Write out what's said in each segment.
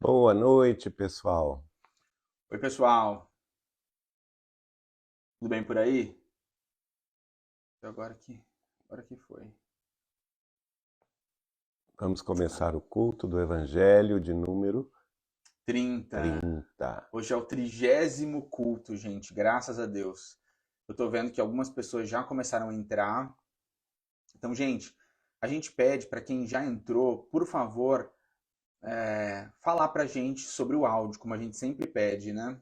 Boa noite, pessoal. Oi, pessoal. Tudo bem por aí? Agora que foi. Vamos começar o culto do Evangelho de número 30. 30. Hoje é o 30º culto, gente. Graças a Deus. Eu tô vendo que algumas pessoas já começaram a entrar. Então, gente, a gente pede para quem já entrou, por favor, falar pra gente sobre o áudio, como a gente sempre pede, né?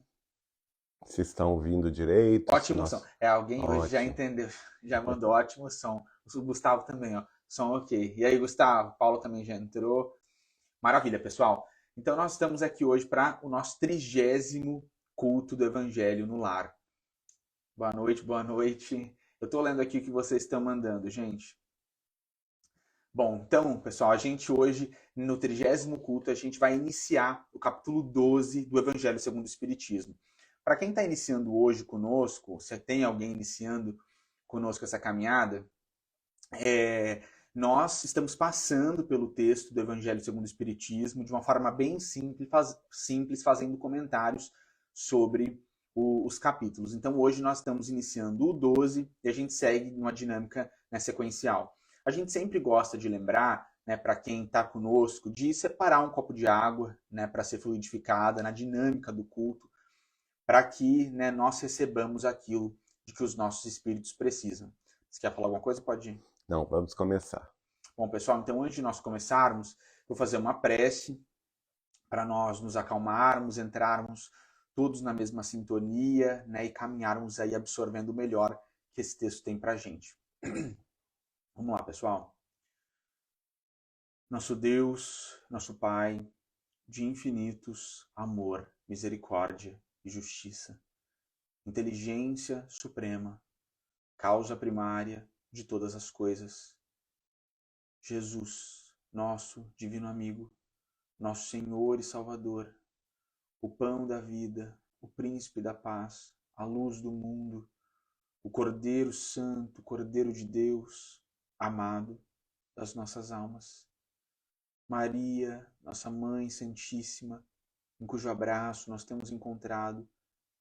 Se estão ouvindo direito, se Ótimo som. nós... Alguém hoje já Ótimo. entendeu, já mandou ótimo som. O Gustavo também, ó. Som ok. E aí, Gustavo? Paulo também já entrou. Maravilha, pessoal. Então nós estamos aqui hoje para o nosso 30º culto do Evangelho no Lar. Boa noite, boa noite. Eu estou lendo aqui o que vocês estão mandando, gente. Bom, então, pessoal, a gente hoje, no 30º culto, a gente vai iniciar o capítulo 12 do Evangelho segundo o Espiritismo. Para quem está iniciando hoje conosco, se tem alguém iniciando conosco essa caminhada, é, nós estamos passando pelo texto do Evangelho segundo o Espiritismo de uma forma bem simples, fazendo comentários sobre os capítulos. Então hoje nós estamos iniciando o 12 e a gente segue numa dinâmica, né, sequencial. A gente sempre gosta de lembrar, né, para quem está conosco, de separar um copo de água, né, para ser fluidificada na dinâmica do culto, para que, né, nós recebamos aquilo de que os nossos espíritos precisam. Você quer falar alguma coisa? Pode ir. Não, vamos começar. Bom, pessoal, então antes de nós começarmos, vou fazer uma prece para nós nos acalmarmos, entrarmos todos na mesma sintonia, né, e caminharmos aí absorvendo o melhor que esse texto tem para a gente. Vamos lá, pessoal. Nosso Deus, nosso Pai, de infinitos amor, misericórdia e justiça, inteligência suprema, causa primária de todas as coisas, Jesus, nosso divino amigo, nosso Senhor e Salvador, o pão da vida, o príncipe da paz, a luz do mundo, o Cordeiro Santo, Cordeiro de Deus, amado das nossas almas. Maria, nossa Mãe Santíssima, em cujo abraço nós temos encontrado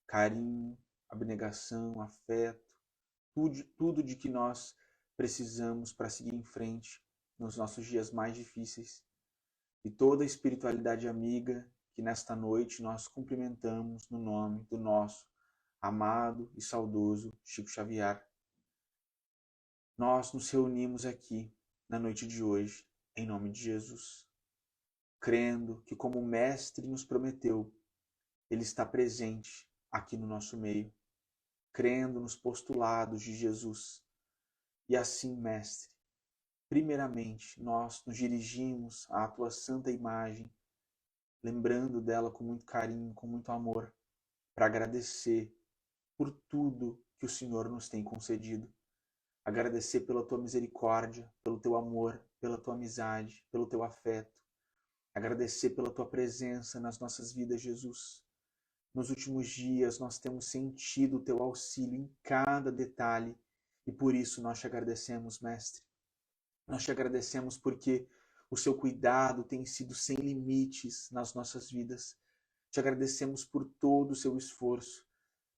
carinho, abnegação, afeto, tudo de que nós precisamos para seguir em frente nos nossos dias mais difíceis. E toda a espiritualidade amiga que nesta noite nós cumprimentamos no nome do nosso amado e saudoso Chico Xavier. Nós nos reunimos aqui na noite de hoje em nome de Jesus, crendo que, como o Mestre nos prometeu, Ele está presente aqui no nosso meio, crendo nos postulados de Jesus. E assim, Mestre, primeiramente nós nos dirigimos à Tua santa imagem, lembrando dela com muito carinho, com muito amor, para agradecer por tudo que o Senhor nos tem concedido. Agradecer pela tua misericórdia, pelo teu amor, pela tua amizade, pelo teu afeto. Agradecer pela tua presença nas nossas vidas, Jesus. Nos últimos dias nós temos sentido o teu auxílio em cada detalhe e por isso nós te agradecemos, Mestre. Nós te agradecemos porque o seu cuidado tem sido sem limites nas nossas vidas. Te agradecemos por todo o seu esforço.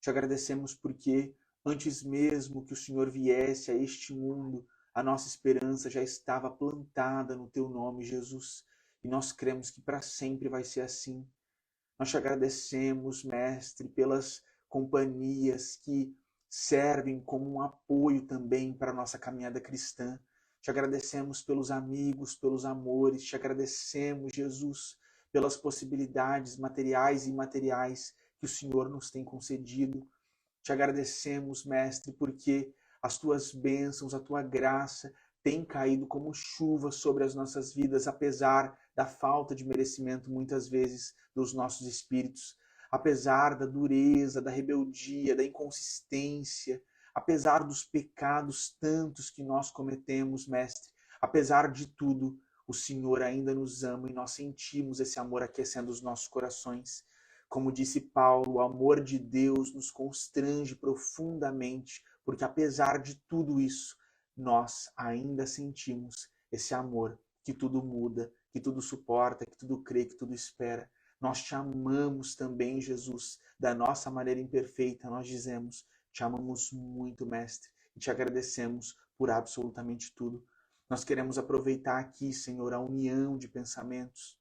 Te agradecemos porque, antes mesmo que o Senhor viesse a este mundo, a nossa esperança já estava plantada no teu nome, Jesus. E nós cremos que para sempre vai ser assim. Nós te agradecemos, Mestre, pelas companhias que servem como um apoio também para a nossa caminhada cristã. Te agradecemos pelos amigos, pelos amores. Te agradecemos, Jesus, pelas possibilidades materiais e imateriais que o Senhor nos tem concedido. Te agradecemos, Mestre, porque as tuas bênçãos, a tua graça tem caído como chuva sobre as nossas vidas, apesar da falta de merecimento, muitas vezes, dos nossos espíritos, apesar da dureza, da rebeldia, da inconsistência, apesar dos pecados tantos que nós cometemos, Mestre, apesar de tudo, o Senhor ainda nos ama e nós sentimos esse amor aquecendo os nossos corações. Como disse Paulo, o amor de Deus nos constrange profundamente, porque apesar de tudo isso, nós ainda sentimos esse amor que tudo muda, que tudo suporta, que tudo crê, que tudo espera. Nós te amamos também, Jesus, da nossa maneira imperfeita. Nós dizemos, te amamos muito, Mestre, e te agradecemos por absolutamente tudo. Nós queremos aproveitar aqui, Senhor, a união de pensamentos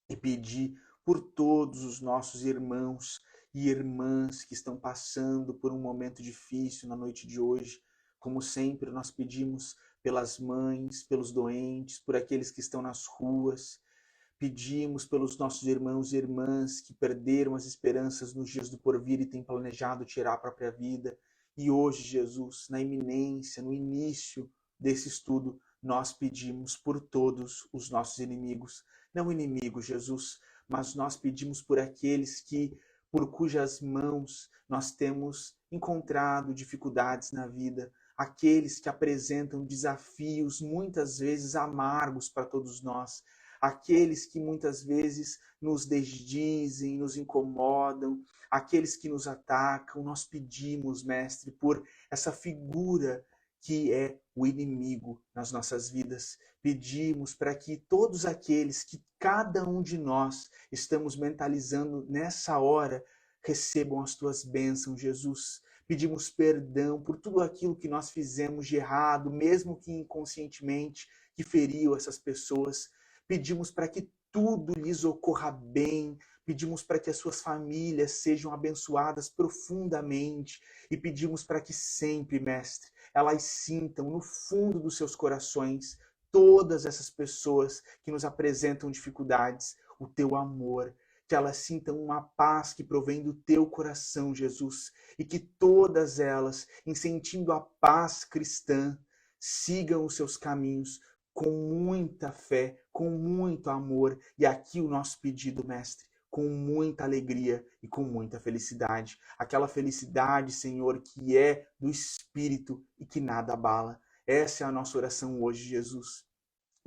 e pedir por todos os nossos irmãos e irmãs que estão passando por um momento difícil na noite de hoje. Como sempre, nós pedimos pelas mães, pelos doentes, por aqueles que estão nas ruas. Pedimos pelos nossos irmãos e irmãs que perderam as esperanças nos dias do porvir e têm planejado tirar a própria vida. E hoje, Jesus, na iminência, no início desse estudo, nós pedimos por todos os nossos inimigos. Não inimigos, Jesus, mas nós pedimos por aqueles por cujas mãos nós temos encontrado dificuldades na vida, aqueles que apresentam desafios muitas vezes amargos para todos nós, aqueles que muitas vezes nos desdizem, nos incomodam, aqueles que nos atacam. Nós pedimos, Mestre, por essa figura que é o inimigo nas nossas vidas. Pedimos para que todos aqueles que cada um de nós estamos mentalizando nessa hora recebam as tuas bênçãos, Jesus. Pedimos perdão por tudo aquilo que nós fizemos de errado, mesmo que inconscientemente, que feriu essas pessoas. Pedimos para que tudo lhes ocorra bem, pedimos para que as suas famílias sejam abençoadas profundamente e pedimos para que sempre, Mestre, elas sintam no fundo dos seus corações, todas essas pessoas que nos apresentam dificuldades, o teu amor, que elas sintam uma paz que provém do teu coração, Jesus, e que todas elas, em sentindo a paz cristã, sigam os seus caminhos com muita fé, com muito amor. E aqui o nosso pedido, Mestre, com muita alegria e com muita felicidade. Aquela felicidade, Senhor, que é do Espírito e que nada abala. Essa é a nossa oração hoje, Jesus.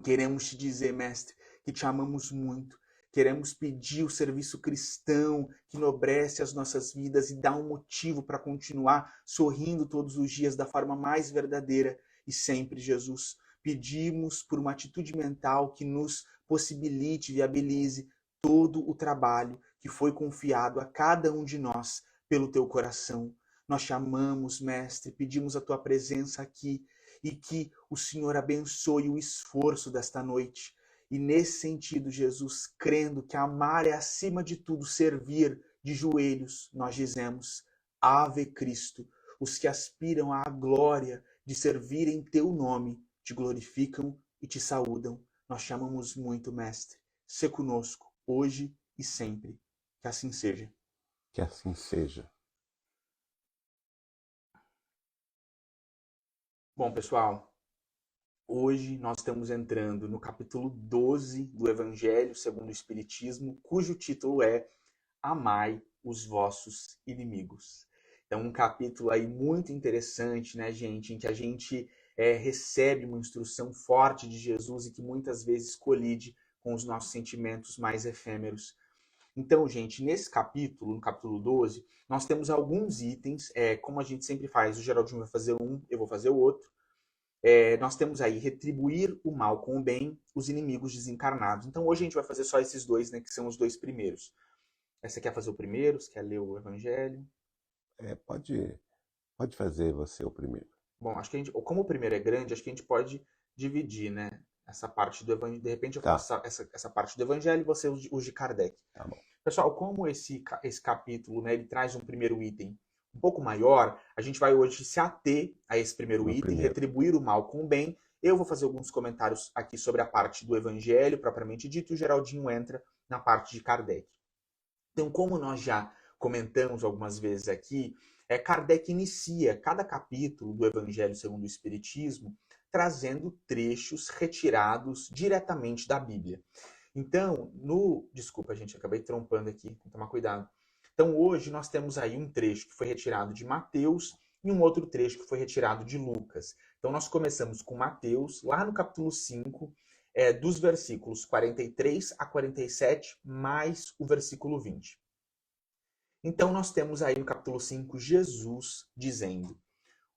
Queremos te dizer, Mestre, que te amamos muito. Queremos pedir o serviço cristão que enobrece as nossas vidas e dá um motivo para continuar sorrindo todos os dias da forma mais verdadeira e sempre, Jesus. Pedimos por uma atitude mental que nos possibilite, viabilize todo o trabalho que foi confiado a cada um de nós pelo teu coração. Nós te amamos, Mestre, pedimos a tua presença aqui e que o Senhor abençoe o esforço desta noite. E nesse sentido, Jesus, crendo que amar é acima de tudo servir de joelhos, nós dizemos, Ave Cristo. Os que aspiram à glória de servir em teu nome, te glorificam e te saúdam. Nós te amamos muito, Mestre. Sê conosco, hoje e sempre. Que assim seja. Que assim seja. Bom, pessoal, hoje nós estamos entrando no capítulo 12 do Evangelho segundo o Espiritismo, cujo título é Amai os vossos inimigos. Então, um capítulo aí muito interessante, né, gente, em que a gente recebe uma instrução forte de Jesus e que muitas vezes colide com os nossos sentimentos mais efêmeros. Então, gente, nesse capítulo, no capítulo 12, nós temos alguns itens, como a gente sempre faz, o Geraldinho vai fazer um, eu vou fazer o outro. Nós temos aí retribuir o mal com o bem, os inimigos desencarnados. Então, hoje a gente vai fazer só esses dois, né, que são os dois primeiros. Você quer fazer o primeiro? Você quer ler o Evangelho? Pode fazer você o primeiro. Bom, acho que como o primeiro é grande, acho que a gente pode dividir, né? Essa parte do Evangelho. De repente eu faço essa parte do Evangelho e você os de Kardec. Tá bom. Pessoal, como esse capítulo, né, ele traz um primeiro item um pouco maior, a gente vai hoje se ater a esse primeiro item, retribuir o mal com o bem. Eu vou fazer alguns comentários aqui sobre a parte do Evangelho, propriamente dito, e o Geraldinho entra na parte de Kardec. Então, como nós já comentamos algumas vezes aqui, Kardec inicia cada capítulo do Evangelho segundo o Espiritismo trazendo trechos retirados diretamente da Bíblia. Então, desculpa, gente, acabei trompando aqui, tem que tomar cuidado. Então, hoje nós temos aí um trecho que foi retirado de Mateus e um outro trecho que foi retirado de Lucas. Então, nós começamos com Mateus, lá no capítulo 5, dos versículos 43 a 47, mais o versículo 20. Então, nós temos aí no capítulo 5, Jesus dizendo,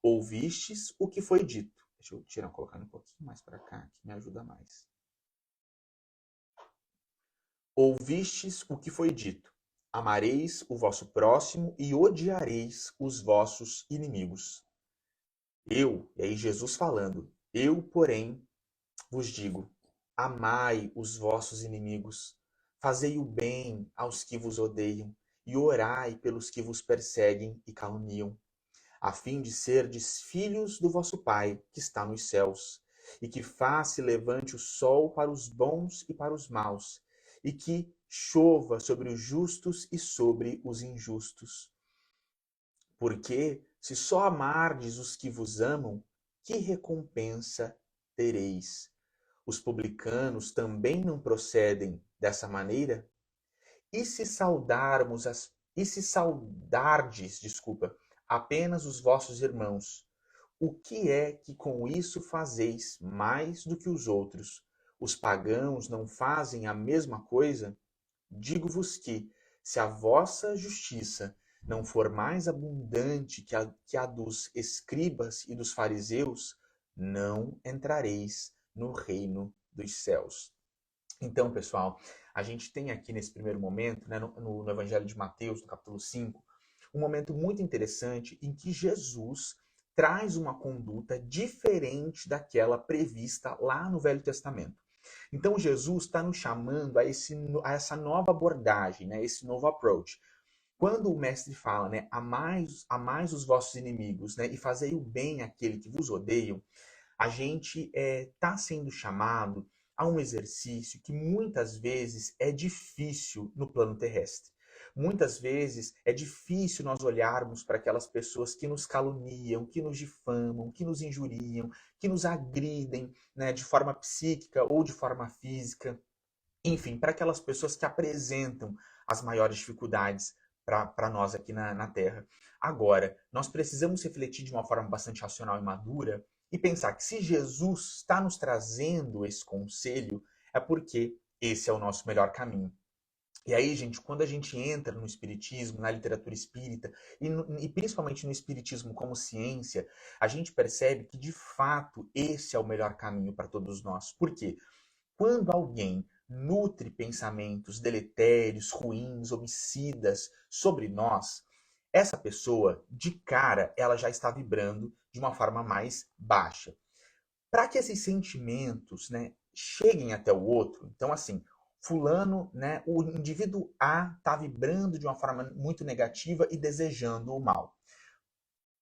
ouvistes o que foi dito. Deixa eu colocar um pouquinho mais para cá, que me ajuda mais. ouvistes o que foi dito: amareis o vosso próximo e odiareis os vossos inimigos. E aí Jesus falando, eu, porém, vos digo, amai os vossos inimigos, fazei o bem aos que vos odeiam, e orai pelos que vos perseguem e caluniam, a fim de serdes filhos do vosso Pai, que está nos céus, e que faz se levante o sol para os bons e para os maus, e que chova sobre os justos e sobre os injustos. Porque, se só amardes os que vos amam, que recompensa tereis? Os publicanos também não procedem dessa maneira? E se saudardes, apenas os vossos irmãos, o que é que com isso fazeis mais do que os outros? Os pagãos não fazem a mesma coisa? Digo-vos que, se a vossa justiça não for mais abundante que a dos escribas e dos fariseus, não entrareis no reino dos céus. Então, pessoal, a gente tem aqui nesse primeiro momento, né, no Evangelho de Mateus, no capítulo 5, um momento muito interessante em que Jesus traz uma conduta diferente daquela prevista lá no Velho Testamento. Então, Jesus está nos chamando a essa nova abordagem, né, esse novo approach. Quando o mestre fala, né, amais os vossos inimigos, né, e fazei o bem àquele que vos odeiam, a gente está sendo chamado a um exercício que muitas vezes é difícil no plano terrestre. Muitas vezes é difícil nós olharmos para aquelas pessoas que nos caluniam, que nos difamam, que nos injuriam, que nos agridem, né, de forma psíquica ou de forma física. Enfim, para aquelas pessoas que apresentam as maiores dificuldades para nós aqui na Terra. Agora, nós precisamos refletir de uma forma bastante racional e madura e pensar que se Jesus está nos trazendo esse conselho, é porque esse é o nosso melhor caminho. E aí, gente, quando a gente entra no espiritismo, na literatura espírita, e principalmente no espiritismo como ciência, a gente percebe que, de fato, esse é o melhor caminho para todos nós. Por quê? Quando alguém nutre pensamentos deletérios, ruins, homicidas sobre nós, essa pessoa, de cara, ela já está vibrando de uma forma mais baixa. Para que esses sentimentos, né, cheguem até o outro, então assim, fulano, né, o indivíduo A está vibrando de uma forma muito negativa e desejando o mal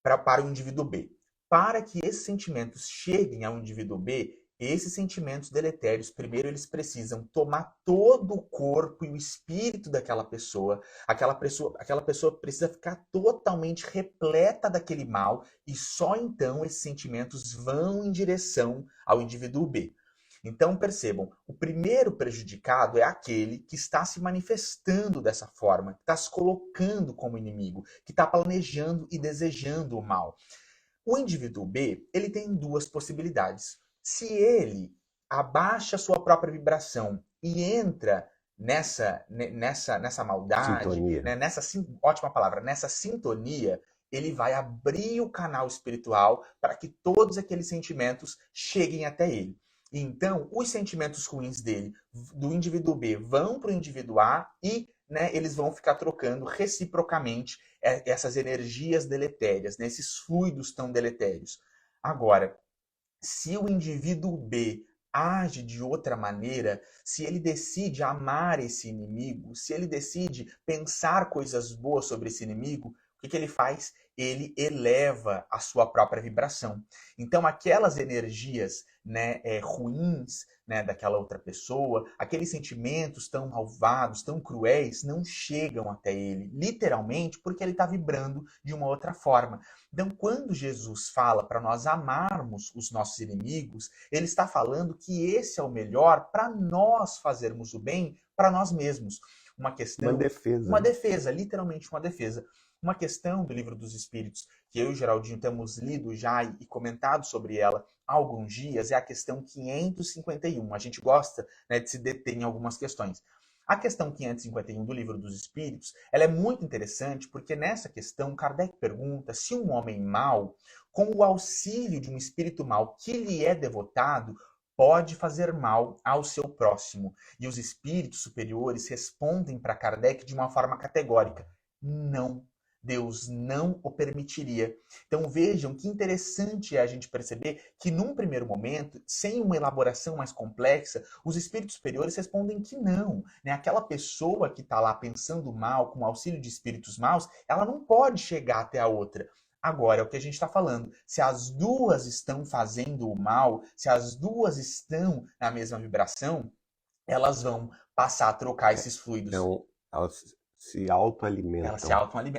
para o indivíduo B. Para que esses sentimentos cheguem ao indivíduo B, esses sentimentos deletérios, primeiro eles precisam tomar todo o corpo e o espírito daquela pessoa. Aquela pessoa precisa ficar totalmente repleta daquele mal e só então esses sentimentos vão em direção ao indivíduo B. Então percebam, o primeiro prejudicado é aquele que está se manifestando dessa forma, que está se colocando como inimigo, que está planejando e desejando o mal. O indivíduo B, ele tem duas possibilidades. Se ele abaixa a sua própria vibração e entra nessa maldade, né, ótima palavra, nessa sintonia, ele vai abrir o canal espiritual para que todos aqueles sentimentos cheguem até ele. Então, os sentimentos ruins dele, do indivíduo B, vão para o indivíduo A e, né, eles vão ficar trocando reciprocamente essas energias deletérias, né, esses fluidos tão deletérios. Agora, se o indivíduo B age de outra maneira, se ele decide amar esse inimigo, se ele decide pensar coisas boas sobre esse inimigo, o que ele faz? Ele eleva a sua própria vibração. Então, aquelas energias, né, ruins, né, daquela outra pessoa, aqueles sentimentos tão malvados, tão cruéis, não chegam até ele, literalmente, porque ele está vibrando de uma outra forma. Então, quando Jesus fala para nós amarmos os nossos inimigos, ele está falando que esse é o melhor para nós fazermos o bem para nós mesmos. Uma defesa, literalmente uma defesa. Uma questão do Livro dos Espíritos, que eu e o Geraldinho temos lido já e comentado sobre ela há alguns dias, é a questão 551. A gente gosta, né, de se deter em algumas questões. A questão 551 do Livro dos Espíritos, ela é muito interessante porque nessa questão Kardec pergunta se um homem mau, com o auxílio de um espírito mau que lhe é devotado, pode fazer mal ao seu próximo. E os espíritos superiores respondem para Kardec de uma forma categórica: não. Deus não o permitiria. Então vejam que interessante é a gente perceber que num primeiro momento, sem uma elaboração mais complexa, os espíritos superiores respondem que não. Né? Aquela pessoa que está lá pensando mal, com o auxílio de espíritos maus, ela não pode chegar até a outra. Agora, é o que a gente está falando. Se as duas estão fazendo o mal, se as duas estão na mesma vibração, elas vão passar a trocar esses fluidos. Então, elas se autoalimentam.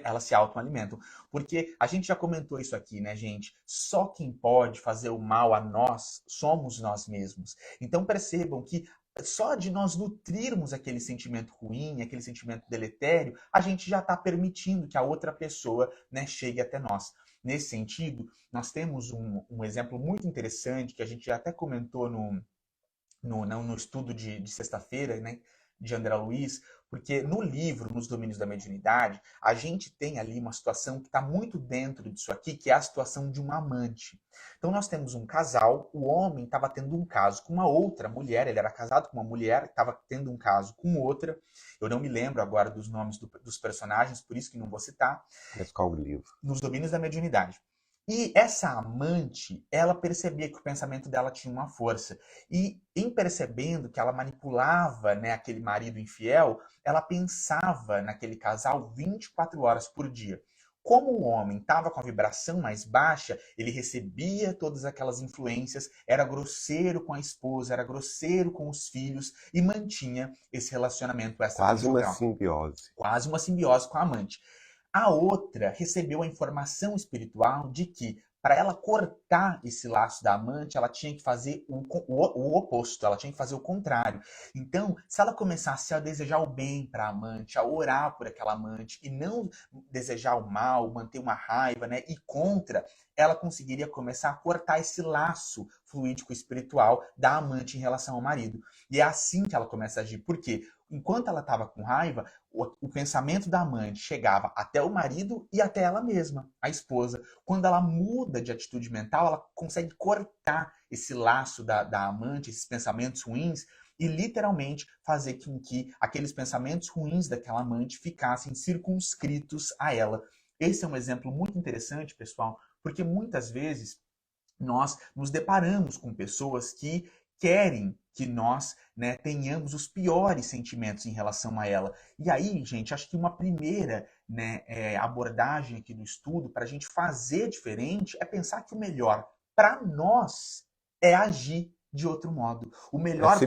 Elas se autoalimentam. Porque a gente já comentou isso aqui, né, gente? Só quem pode fazer o mal a nós somos nós mesmos. Então percebam que só de nós nutrirmos aquele sentimento ruim, aquele sentimento deletério, a gente já está permitindo que a outra pessoa, né, chegue até nós. Nesse sentido, nós temos um exemplo muito interessante que a gente já até comentou no estudo de sexta-feira, né, de André Luiz, porque no livro, nos domínios da mediunidade, a gente tem ali uma situação que está muito dentro disso aqui, que é a situação de uma amante. Então nós temos um casal, o homem estava tendo um caso com uma outra mulher, ele era casado com uma mulher, estava tendo um caso com outra, eu não me lembro agora dos nomes dos personagens, por isso que não vou citar. Mas qual o livro? Nos domínios da mediunidade. E essa amante, ela percebia que o pensamento dela tinha uma força. E em percebendo que ela manipulava, né, aquele marido infiel, ela pensava naquele casal 24 horas por dia. Como o homem estava com a vibração mais baixa, ele recebia todas aquelas influências, era grosseiro com a esposa, era grosseiro com os filhos e mantinha esse relacionamento extraconjugal. Quase uma simbiose. Quase uma simbiose com a amante. A outra recebeu a informação espiritual de que, para ela cortar esse laço da amante, ela tinha que fazer o oposto, ela tinha que fazer o contrário. Então, se ela começasse a desejar o bem para a amante, a orar por aquela amante, e não desejar o mal, manter uma raiva, né, e contra, ela conseguiria começar a cortar esse laço fluídico espiritual da amante em relação ao marido. E é assim que ela começa a agir. Por quê? Enquanto ela estava com raiva, o pensamento da amante chegava até o marido e até ela mesma, a esposa. Quando ela muda de atitude mental, ela consegue cortar esse laço da amante, esses pensamentos ruins, e literalmente fazer com que aqueles pensamentos ruins daquela amante ficassem circunscritos a ela. Esse é um exemplo muito interessante, pessoal, porque muitas vezes nós nos deparamos com pessoas que querem que nós, né, tenhamos os piores sentimentos em relação a ela. E aí, gente, acho que uma primeira, né, abordagem aqui do estudo para a gente fazer diferente é pensar que o melhor para nós é agir de outro modo. O melhor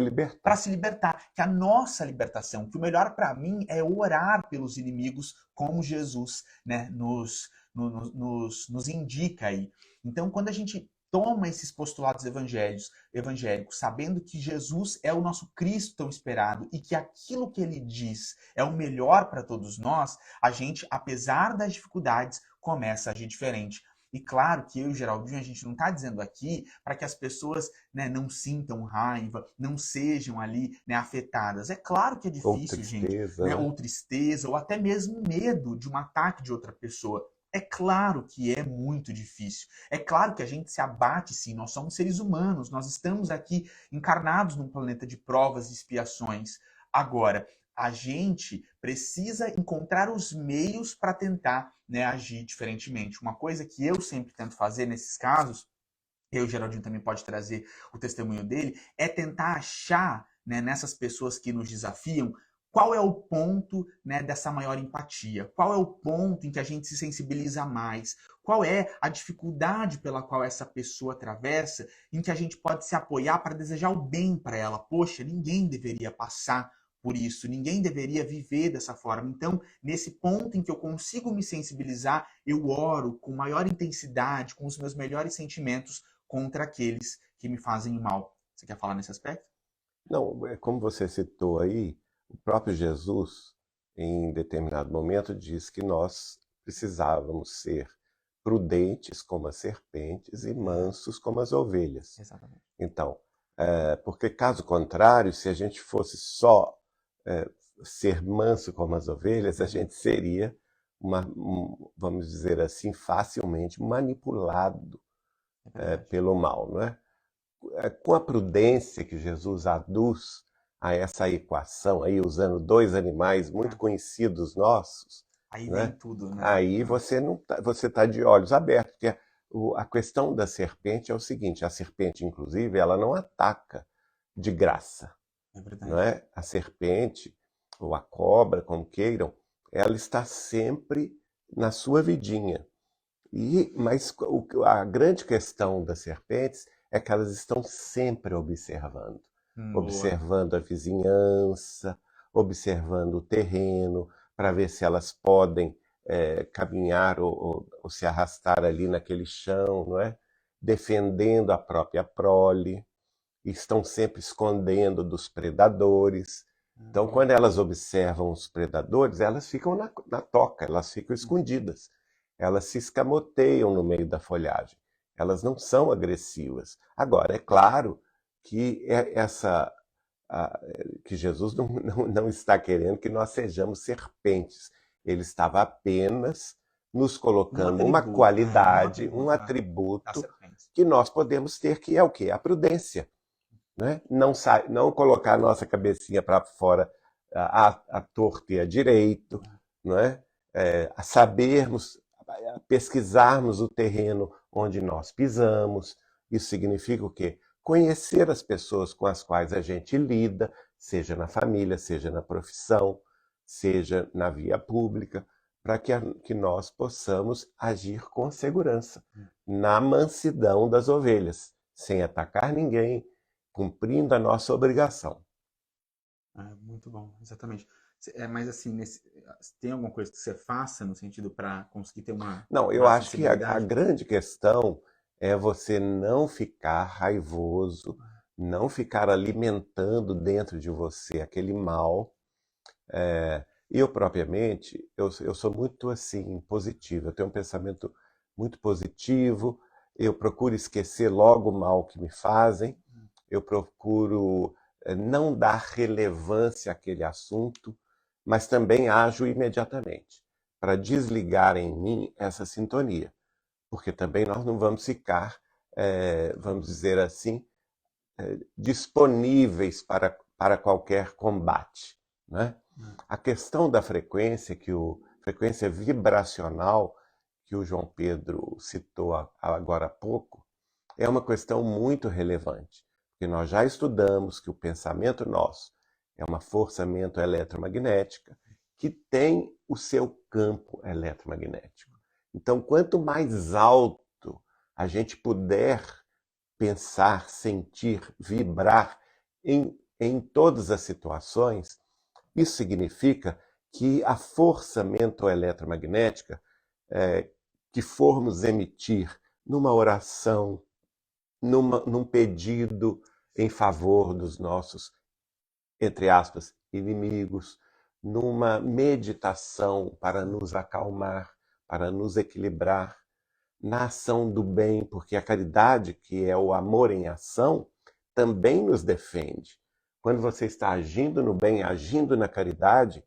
para se libertar, que a nossa libertação, que o melhor para mim é orar pelos inimigos, como Jesus, né, nos indica aí. Então, quando a gente toma esses postulados evangélicos, sabendo que Jesus é o nosso Cristo tão esperado e que aquilo que ele diz é o melhor para todos nós, a gente, apesar das dificuldades, começa a agir diferente. E claro que eu e o Geraldinho, a gente não está dizendo aqui para que as pessoas, né, não sintam raiva, não sejam ali, né, afetadas. É claro que é difícil, gente. Né, ou tristeza, ou até mesmo medo de um ataque de outra pessoa. É claro que é muito difícil. É claro que a gente se abate, sim. Nós somos seres humanos. Nós estamos aqui encarnados num planeta de provas e expiações. Agora, a gente precisa encontrar os meios para tentar, né, agir diferentemente. Uma coisa que eu sempre tento fazer nesses casos, eu e o Geraldinho também pode trazer o testemunho dele, é tentar achar, né, nessas pessoas que nos desafiam, qual é o ponto, né, dessa maior empatia? Qual é o ponto em que a gente se sensibiliza mais? Qual é a dificuldade pela qual essa pessoa atravessa, em que a gente pode se apoiar para desejar o bem para ela? Poxa, ninguém deveria passar por isso, ninguém deveria viver dessa forma. Então, nesse ponto em que eu consigo me sensibilizar, eu oro com maior intensidade, com os meus melhores sentimentos contra aqueles que me fazem mal. Você quer falar nesse aspecto? Não, como você citou aí, o próprio Jesus, em determinado momento, diz que nós precisávamos ser prudentes como as serpentes e mansos como as ovelhas. Exatamente. Então, porque caso contrário, se a gente fosse só ser manso como as ovelhas, a gente seria, vamos dizer assim, facilmente manipulado pelo mal, não é? com a prudência que Jesus aduz a essa equação, aí usando dois animais muito conhecidos nossos, Aí né? vem tudo, né? Aí você tá de olhos abertos, porque a questão da serpente é o seguinte: a serpente, inclusive, ela não ataca de graça, É não verdade. é? A serpente, ou a cobra, como queiram, ela está sempre na sua vidinha. Mas a grande questão das serpentes é que elas estão sempre observando. Boa. Observando a vizinhança, observando o terreno, para ver se elas podem caminhar ou se arrastar ali naquele chão, não é? Defendendo a própria prole, estão sempre escondendo dos predadores. Então, quando elas observam os predadores, elas ficam na toca, elas ficam escondidas. Elas se escamoteiam no meio da folhagem. Elas não são agressivas. Agora, é claro que que Jesus não está querendo que nós sejamos serpentes. Ele estava apenas nos colocando uma qualidade, um da atributo serpente. que nós podemos ter, que é o quê? A prudência. Né? Não colocar a nossa cabecinha para fora a torto e a direito, não é? A sabermos, a pesquisarmos o terreno onde nós pisamos. Isso significa o quê? Conhecer as pessoas com as quais a gente lida, seja na família, seja na profissão, seja na via pública, para que nós possamos agir com segurança, na mansidão das ovelhas, sem atacar ninguém, cumprindo a nossa obrigação. Muito bom, exatamente. Mas assim, tem alguma coisa que você faça no sentido para conseguir ter uma Não, eu máxima acho que a sensibilidade? grande questão é você não ficar raivoso, não ficar alimentando dentro de você aquele mal. Eu, propriamente, eu sou muito assim, positivo. Eu tenho um pensamento muito positivo. Eu procuro esquecer logo o mal que me fazem. Eu procuro não dar relevância àquele assunto, mas também ajo imediatamente para desligar em mim essa sintonia. Porque também nós não vamos ficar, vamos dizer assim, disponíveis para qualquer combate, né? A questão da frequência, frequência vibracional, que o João Pedro citou agora há pouco, é uma questão muito relevante, porque nós já estudamos que o pensamento nosso é uma forçamento eletromagnética que tem o seu campo eletromagnético. Então, quanto mais alto a gente puder pensar, sentir, vibrar em todas as situações, isso significa que a força mentoeletromagnética que formos emitir numa oração, num pedido em favor dos nossos, entre aspas, inimigos, numa meditação para nos acalmar, para nos equilibrar, na ação do bem, porque a caridade, que é o amor em ação, também nos defende. Quando você está agindo no bem, agindo na caridade,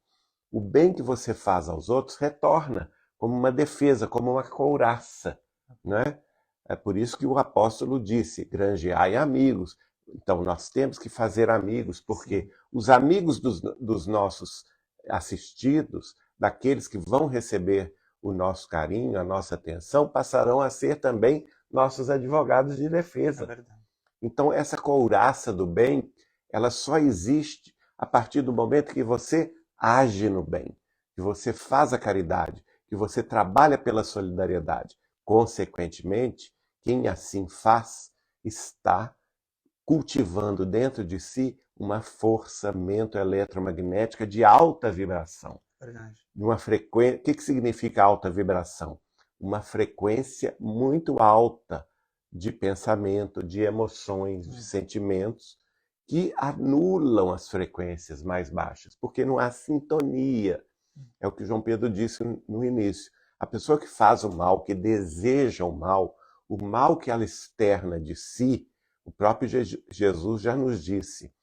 o bem que você faz aos outros retorna como uma defesa, como uma couraça, né? É por isso que o apóstolo disse: granjeai amigos. Então nós temos que fazer amigos, porque os amigos dos nossos assistidos, daqueles que vão receber o nosso carinho, a nossa atenção, passarão a ser também nossos advogados de defesa. É verdade. Então essa couraça do bem, ela só existe a partir do momento que você age no bem, que você faz a caridade, que você trabalha pela solidariedade. Consequentemente, quem assim faz está cultivando dentro de si uma força eletromagnética de alta vibração. Verdade. Uma frequência. O que significa alta vibração? Uma frequência muito alta de pensamento, de emoções, de sentimentos, que anulam as frequências mais baixas, porque não há sintonia. É o que João Pedro disse no início. A pessoa que faz o mal, que deseja o mal que ela externa de si, o próprio Jesus já nos disse: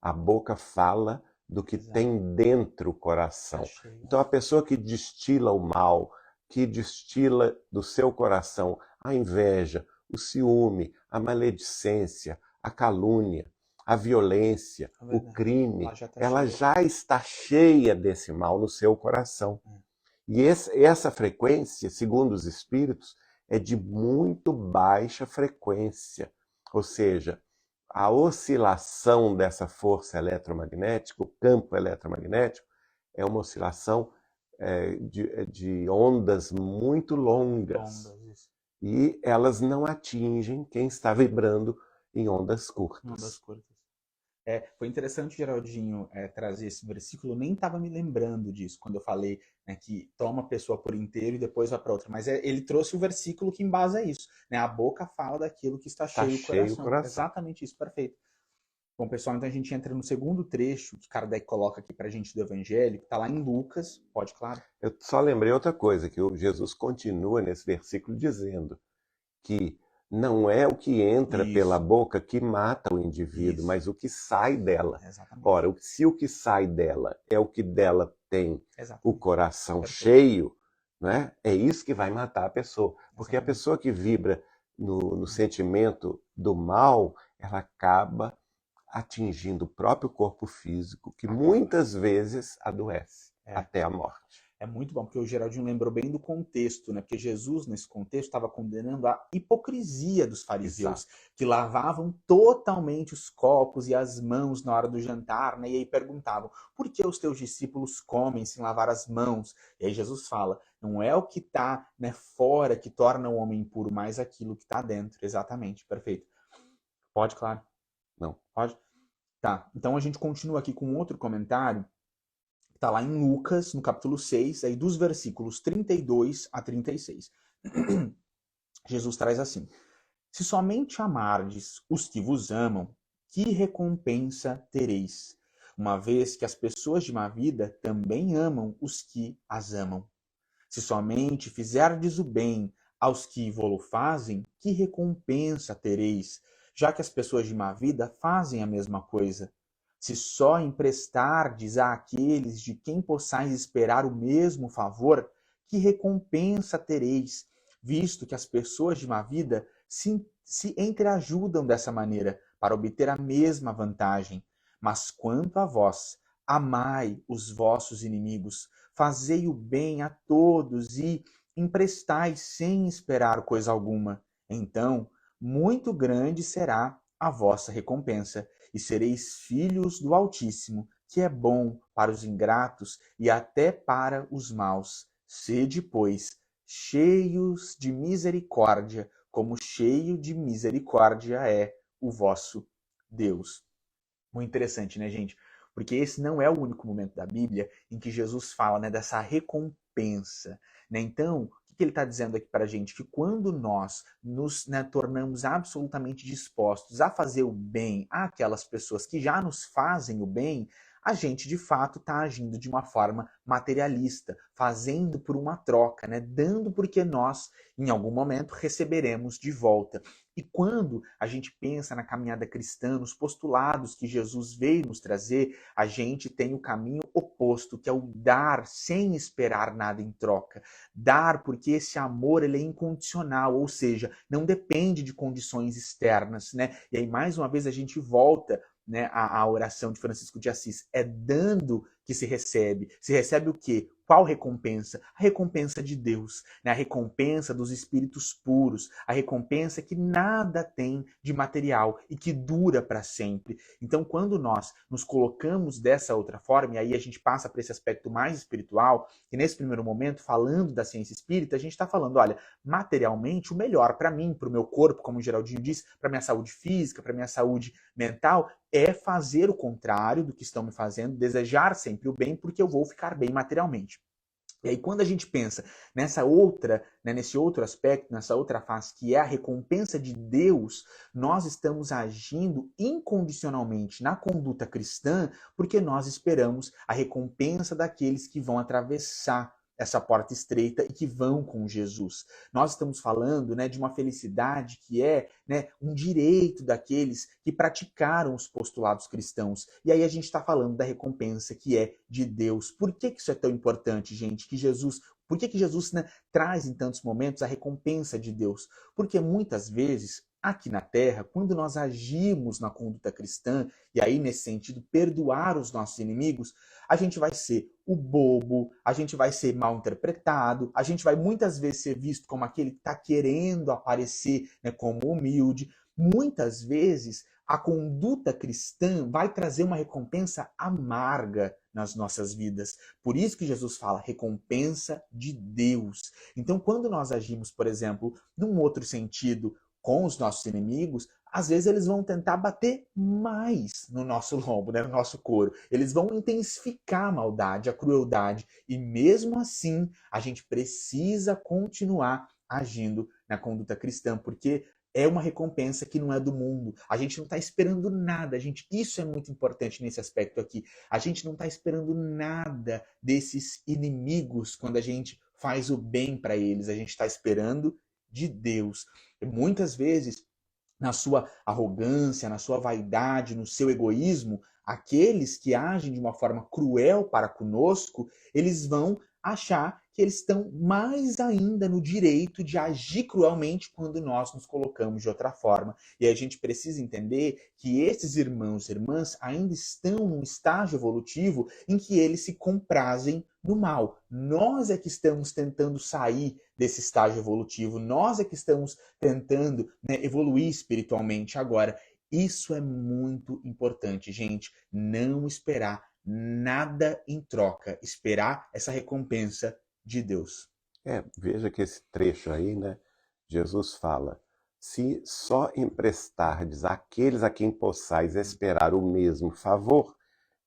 a boca fala do que tem dentro o coração. Então a pessoa que destila o mal, que destila do seu coração a inveja, o ciúme, a maledicência, a calúnia, a violência, É o verdade. crime, Ela já está ela cheia. já está cheia desse mal no seu coração. E essa frequência, segundo os espíritos, é de muito baixa frequência. Ou seja, a oscilação dessa força eletromagnética, o campo eletromagnético, é uma oscilação de ondas muito longas. Ondas, isso. E elas não atingem quem está vibrando em ondas curtas. Ondas curtas. Foi interessante, Geraldinho, trazer esse versículo. Eu nem estava me lembrando disso quando eu falei, né, que toma a pessoa por inteiro e depois vai para outra. Mas ele trouxe o versículo que embasa isso. Né? A boca fala daquilo que está cheio o coração. Exatamente isso, perfeito. Bom, pessoal, então a gente entra no segundo trecho que Kardec coloca aqui para a gente do Evangelho, que está lá em Lucas. Pode, claro. Eu só lembrei outra coisa, que Jesus continua nesse versículo dizendo que não é o que entra pela boca que mata o indivíduo, mas o que sai dela. Exatamente. Ora, se o que sai dela é o que dela tem o coração Perfeito. cheio, né? É isso que vai matar a pessoa. Porque a pessoa que vibra no sentimento do mal, ela acaba atingindo o próprio corpo físico, que muitas vezes adoece até a morte. É muito bom, porque o Geraldinho lembrou bem do contexto, né? Porque Jesus, nesse contexto, estava condenando a hipocrisia dos fariseus, que lavavam totalmente os copos e as mãos na hora do jantar, né? E aí perguntavam, por que os teus discípulos comem sem lavar as mãos? E aí Jesus fala, não é o que está, né, fora que torna o homem impuro, mas aquilo que está dentro. Exatamente, perfeito. Pode, claro. Não. Pode? Tá, então a gente continua aqui com outro comentário. Está lá em Lucas, no capítulo 6, aí dos versículos 32 a 36. Jesus traz assim: se somente amardes os que vos amam, que recompensa tereis? Uma vez que as pessoas de má vida também amam os que as amam. Se somente fizerdes o bem aos que vô-lo fazem, que recompensa tereis? Já que as pessoas de má vida fazem a mesma coisa. Se só emprestardes àqueles de quem possais esperar o mesmo favor, que recompensa tereis, visto que as pessoas de má vida se entreajudam dessa maneira para obter a mesma vantagem. Mas quanto a vós, amai os vossos inimigos, fazei o bem a todos e emprestai sem esperar coisa alguma. Então, muito grande será a vossa recompensa, e sereis filhos do Altíssimo, que é bom para os ingratos e até para os maus. Sede, pois, cheios de misericórdia, como cheio de misericórdia é o vosso Deus. Muito interessante, né, gente? Porque esse não é o único momento da Bíblia em que Jesus fala, né, dessa recompensa. Né? Então, o que ele está dizendo aqui para a gente? Que quando nós nos, né, tornamos absolutamente dispostos a fazer o bem àquelas pessoas que já nos fazem o bem, a gente de fato está agindo de uma forma materialista, fazendo por uma troca, né? Dando porque nós, em algum momento, receberemos de volta. E quando a gente pensa na caminhada cristã, nos postulados que Jesus veio nos trazer, a gente tem o caminho oposto, que é o dar sem esperar nada em troca. Dar porque esse amor ele é incondicional, ou seja, não depende de condições externas, né? E aí, mais uma vez, a gente volta, né, a oração de Francisco de Assis. É dando que se recebe. Se recebe o quê? Qual recompensa? A recompensa de Deus, né? A recompensa dos espíritos puros, a recompensa que nada tem de material e que dura para sempre. Então, quando nós nos colocamos dessa outra forma, e aí a gente passa para esse aspecto mais espiritual, que nesse primeiro momento, falando da ciência espírita, a gente está falando, olha, materialmente, o melhor para mim, para o meu corpo, como o Geraldinho disse, para minha saúde física, para minha saúde mental, é fazer o contrário do que estão me fazendo, desejar sempre o bem, porque eu vou ficar bem materialmente. E aí, quando a gente pensa nessa outra, né, nesse outro aspecto, nessa outra face, que é a recompensa de Deus, nós estamos agindo incondicionalmente na conduta cristã, porque nós esperamos a recompensa daqueles que vão atravessar essa porta estreita e que vão com Jesus. Nós estamos falando, né, de uma felicidade que é, né, um direito daqueles que praticaram os postulados cristãos. E aí a gente está falando da recompensa que é de Deus. Por que isso é tão importante, gente? Por que Jesus, né, traz em tantos momentos a recompensa de Deus? Porque muitas vezes aqui na Terra, quando nós agimos na conduta cristã, e aí nesse sentido, perdoar os nossos inimigos, a gente vai ser o bobo, a gente vai ser mal interpretado, a gente vai muitas vezes ser visto como aquele que está querendo aparecer, né, como humilde. Muitas vezes a conduta cristã vai trazer uma recompensa amarga nas nossas vidas. Por isso que Jesus fala recompensa de Deus. Então, quando nós agimos, por exemplo, num outro sentido com os nossos inimigos, às vezes eles vão tentar bater mais no nosso lombo, né, no nosso couro. Eles vão intensificar a maldade, a crueldade. E mesmo assim, a gente precisa continuar agindo na conduta cristã, porque é uma recompensa que não é do mundo. A gente não está esperando nada. Isso é muito importante nesse aspecto aqui. A gente não está esperando nada desses inimigos quando a gente faz o bem para eles. A gente está esperando de Deus. E muitas vezes, na sua arrogância, na sua vaidade, no seu egoísmo, aqueles que agem de uma forma cruel para conosco, eles vão achar que eles estão mais ainda no direito de agir cruelmente quando nós nos colocamos de outra forma. E a gente precisa entender que esses irmãos e irmãs ainda estão num estágio evolutivo em que eles se comprazem no mal. Nós é que estamos tentando sair desse estágio evolutivo, nós é que estamos tentando, né, evoluir espiritualmente agora. Isso é muito importante, gente. Não esperar nada em troca, esperar essa recompensa de Deus. Veja que esse trecho aí, né? Jesus fala: se só emprestardes àqueles a quem possais esperar o mesmo favor,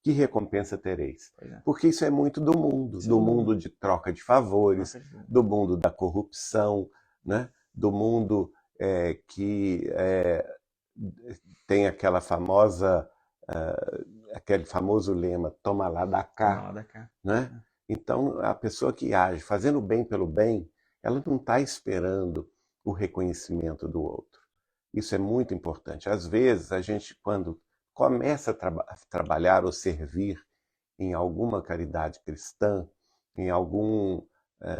que recompensa tereis? Porque isso é muito do mundo de troca de favores, do mundo da corrupção, né? Do mundo que tem aquele famoso lema, toma lá, dá cá, né? Então, a pessoa que age fazendo bem pelo bem, ela não está esperando o reconhecimento do outro. Isso é muito importante. Às vezes, a gente, quando começa a trabalhar ou servir em alguma caridade cristã, em algum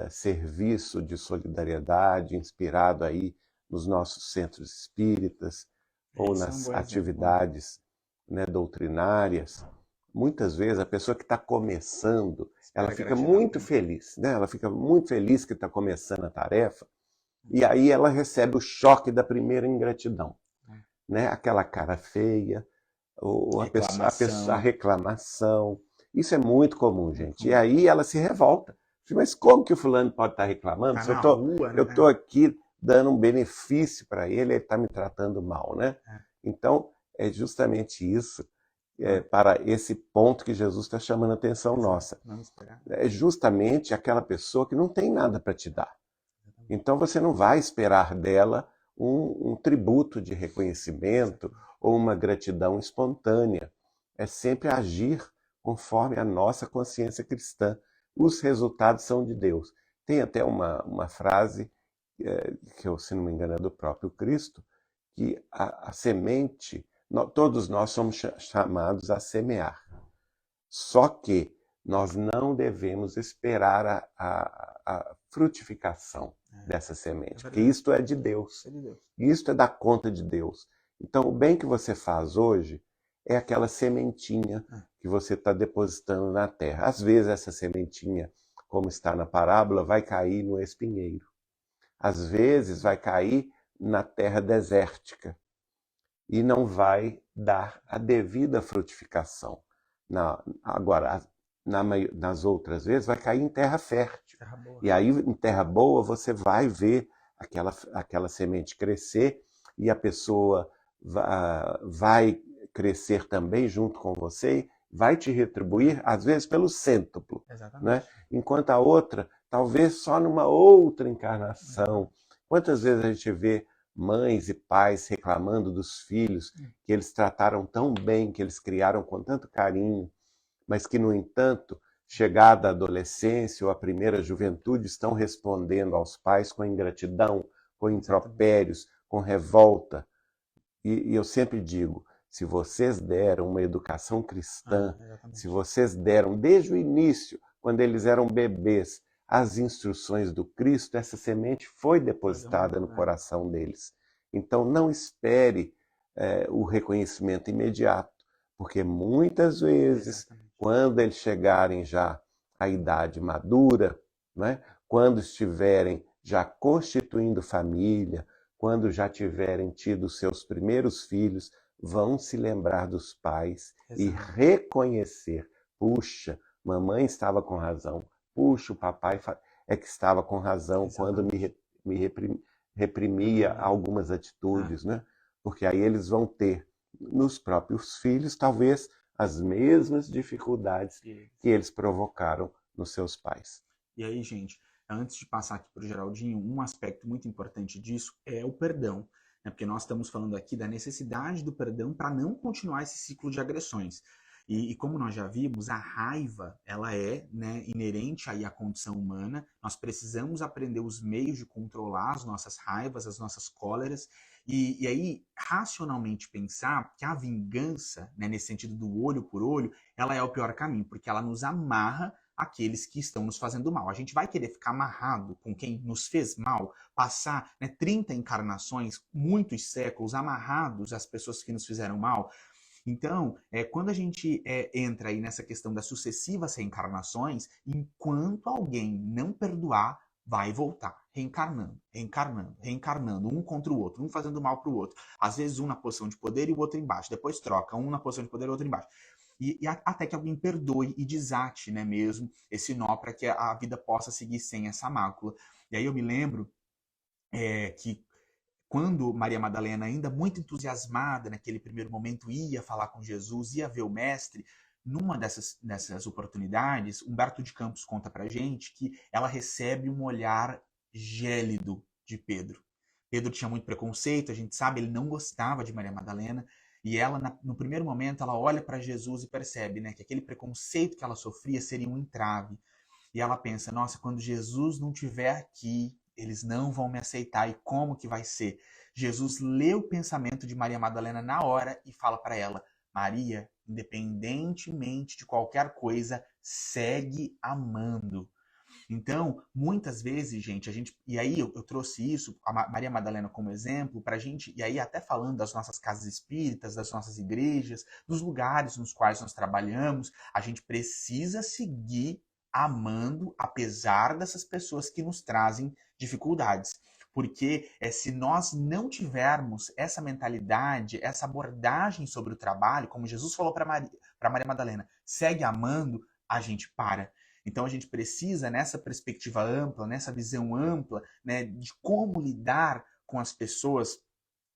serviço de solidariedade inspirado aí nos nossos centros espíritas ou nas atividades, né, doutrinárias, muitas vezes a pessoa que está começando, ela fica muito feliz, né? Ela fica muito feliz que está começando a tarefa, e aí ela recebe o choque da primeira ingratidão, né? Aquela cara feia, ou a reclamação. Isso é muito comum, gente. E aí ela se revolta. Mas como que o fulano pode estar reclamando? Se eu estou aqui dando um benefício para ele está me tratando mal, né? Então, é justamente isso, para esse ponto que Jesus está chamando a atenção nossa. É justamente aquela pessoa que não tem nada para te dar. Então, você não vai esperar dela um tributo de reconhecimento ou uma gratidão espontânea. É sempre agir conforme a nossa consciência cristã. Os resultados são de Deus. Tem até uma frase, que eu, se não me engano, é do próprio Cristo, que a semente, todos nós somos chamados a semear. Só que nós não devemos esperar a frutificação dessa semente, porque isto é de Deus. Isto é da conta de Deus. Então, o bem que você faz hoje é aquela sementinha que você está depositando na terra. Às vezes, essa sementinha, como está na parábola, vai cair no espinheiro. Às vezes, vai cair na terra desértica e não vai dar a devida frutificação. Agora, nas outras vezes, vai cair em terra fértil. E aí, em terra boa, você vai ver aquela semente crescer e a pessoa vai crescer também junto com você, vai te retribuir, às vezes, pelo cêntuplo. Né? Enquanto a outra, talvez só numa outra encarnação. Quantas vezes a gente vê mães e pais reclamando dos filhos que eles trataram tão bem, que eles criaram com tanto carinho, mas que, no entanto, chegada a adolescência ou a primeira juventude, estão respondendo aos pais com ingratidão, com impropérios, com revolta. E eu sempre digo, se vocês deram uma educação cristã, se vocês deram desde o início, quando eles eram bebês, as instruções do Cristo, essa semente foi depositada no coração deles. Então não espere o reconhecimento imediato, porque muitas vezes, Exatamente. quando eles chegarem já à idade madura, né, quando estiverem já constituindo família, quando já tiverem tido seus primeiros filhos, vão se lembrar dos pais e Exato. reconhecer: puxa, mamãe estava com razão, puxa, o papai é que estava com razão quando me reprimia algumas atitudes, né? Porque aí eles vão ter nos próprios filhos talvez as mesmas dificuldades que eles provocaram nos seus pais. E aí, gente, antes de passar aqui para o Geraldinho, um aspecto muito importante disso é o perdão, né? Porque nós estamos falando aqui da necessidade do perdão para não continuar esse ciclo de agressões. E como nós já vimos, a raiva, ela é, né, inerente aí à condição humana. Nós precisamos aprender os meios de controlar as nossas raivas, as nossas cóleras, e aí, racionalmente pensar que a vingança, né, nesse sentido do olho por olho, ela é o pior caminho, porque ela nos amarra aqueles que estão nos fazendo mal. A gente vai querer ficar amarrado com quem nos fez mal, passar, né, 30 encarnações, muitos séculos, amarrados às pessoas que nos fizeram mal. Então, quando a gente entra aí nessa questão das sucessivas reencarnações, enquanto alguém não perdoar, vai voltar, reencarnando, reencarnando, reencarnando, um contra o outro, um fazendo mal para o outro. Às vezes um na posição de poder e o outro embaixo, depois troca, um na posição de poder e o outro embaixo. E até que alguém perdoe e desate, né, mesmo esse nó para que a vida possa seguir sem essa mácula. E aí eu me lembro que quando Maria Madalena, ainda muito entusiasmada naquele primeiro momento, ia falar com Jesus, ia ver o mestre, numa dessas oportunidades, Humberto de Campos conta pra gente que ela recebe um olhar gélido de Pedro. Pedro tinha muito preconceito, a gente sabe, ele não gostava de Maria Madalena, e ela, no primeiro momento, ela olha para Jesus e percebe, né, que aquele preconceito que ela sofria seria um entrave. E ela pensa, nossa, quando Jesus não estiver aqui, eles não vão me aceitar. E como que vai ser? Jesus lê o pensamento de Maria Madalena na hora e fala para ela, Maria, independentemente de qualquer coisa, segue amando. Então, muitas vezes, gente, e aí eu trouxe isso, a Maria Madalena como exemplo, para a gente, e aí até falando das nossas casas espíritas, das nossas igrejas, dos lugares nos quais nós trabalhamos, a gente precisa seguir amando, apesar dessas pessoas que nos trazem dificuldades. Porque se nós não tivermos essa mentalidade, essa abordagem sobre o trabalho, como Jesus falou para Maria Madalena, segue amando, a gente para. Então a gente precisa, nessa perspectiva ampla, nessa visão ampla, né, de como lidar com as pessoas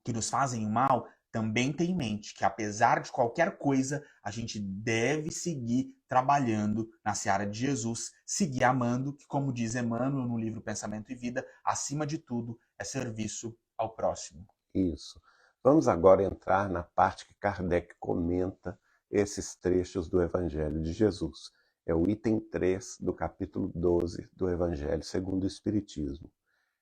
que nos fazem o mal, também ter em mente que, apesar de qualquer coisa, a gente deve seguir trabalhando na seara de Jesus, seguir amando, que, como diz Emmanuel no livro Pensamento e Vida, acima de tudo é serviço ao próximo. Isso. Vamos agora entrar na parte que Kardec comenta esses trechos do Evangelho de Jesus. É o item 3 do capítulo 12 do Evangelho segundo o Espiritismo.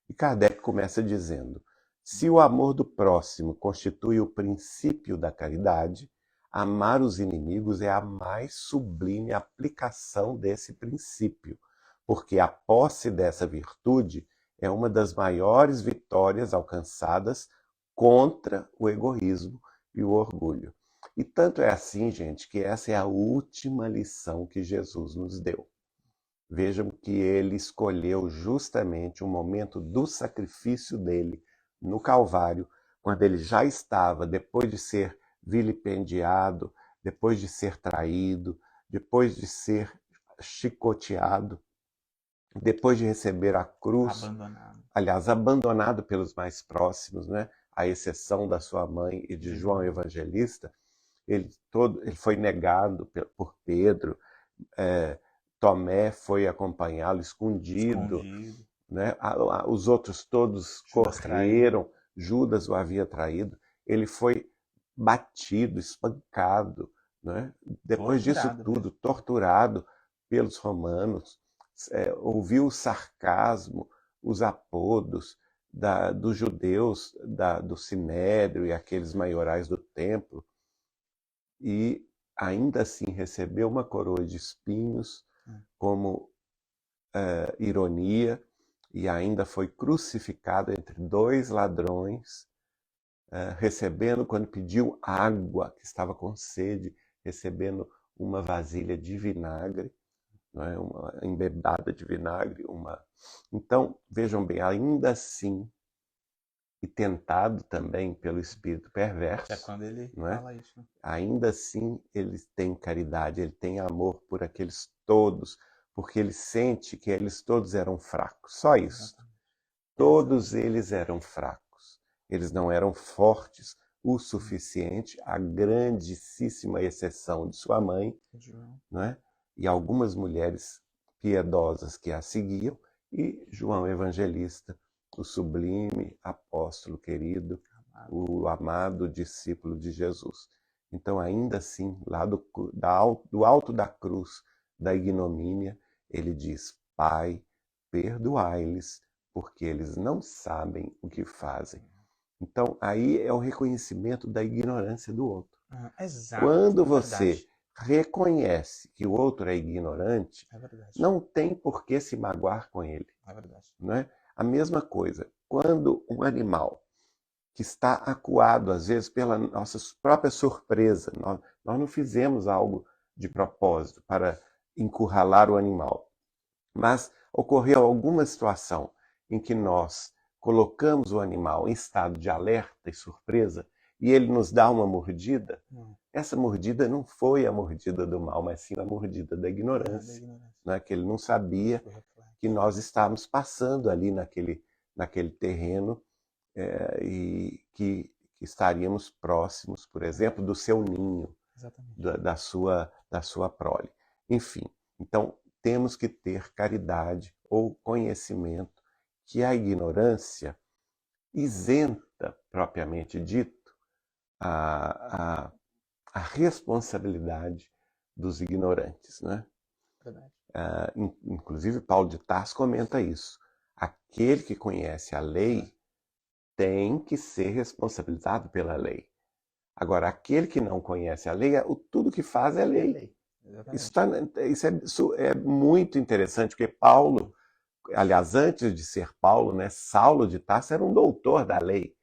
E Kardec começa dizendo: se o amor do próximo constitui o princípio da caridade, amar os inimigos é a mais sublime aplicação desse princípio, porque a posse dessa virtude é uma das maiores vitórias alcançadas contra o egoísmo e o orgulho. E tanto é assim, gente, que essa é a última lição que Jesus nos deu. Vejam que ele escolheu justamente o momento do sacrifício dele no Calvário, quando ele já estava, depois de ser vilipendiado, depois de ser traído, depois de ser chicoteado, depois de receber a cruz, abandonado pelos mais próximos, né? À exceção da sua mãe e de João Evangelista, ele foi negado por Pedro, Tomé foi acompanhá-lo escondido. Né? Os outros todos correram, Judas o havia traído, ele foi batido, espancado, né? Depois disso tudo, torturado pelos romanos, ouviu o sarcasmo, os apodos dos judeus, do Sinédrio e aqueles maiorais do templo, e ainda assim recebeu uma coroa de espinhos como ironia, e ainda foi crucificado entre dois ladrões, recebendo, quando pediu água, que estava com sede, recebendo uma vasilha de vinagre, não é? Uma embebada de vinagre. Então, vejam bem, ainda assim, e tentado também pelo espírito perverso, Que é quando ele não é? fala isso, né? Ainda assim ele tem caridade, ele tem amor por aqueles todos, porque ele sente que eles todos eram fracos. Só isso. Exatamente. Todos eles eram fracos. Eles não eram fortes o suficiente, a grandíssima exceção de sua mãe, João. não é? E algumas mulheres piedosas que a seguiam, e João Evangelista, o sublime apóstolo querido, o amado discípulo de Jesus. Então, ainda assim, lá do alto da cruz, da ignomínia, ele diz: Pai, perdoai-lhes, porque eles não sabem o que fazem. Então, aí é o reconhecimento da ignorância do outro. Exato. Quando É você verdade. reconhece que o outro é ignorante, É verdade. não tem por que se magoar com ele. É verdade. Não é? A mesma coisa, quando um animal que está acuado, às vezes pela nossa própria surpresa, nós não fizemos algo de propósito para encurralar o animal, mas ocorreu alguma situação em que nós colocamos o animal em estado de alerta e surpresa e ele nos dá uma mordida. Essa mordida não foi a mordida do mal, mas sim a mordida da ignorância, né? Que ele não sabia que nós estávamos passando ali naquele terreno e que estaríamos próximos, por exemplo, do seu ninho, da sua prole. Enfim, então temos que ter caridade ou conhecimento, que a ignorância isenta, propriamente dito, a responsabilidade dos ignorantes, né? Inclusive, Paulo de Tarso comenta isso. Aquele que conhece a lei tem que ser responsabilizado pela lei. Agora, aquele que não conhece a lei, tudo que faz é lei. Isso é muito interessante, porque Paulo, aliás, antes de ser Paulo, né, Saulo de Tarso era um doutor da lei.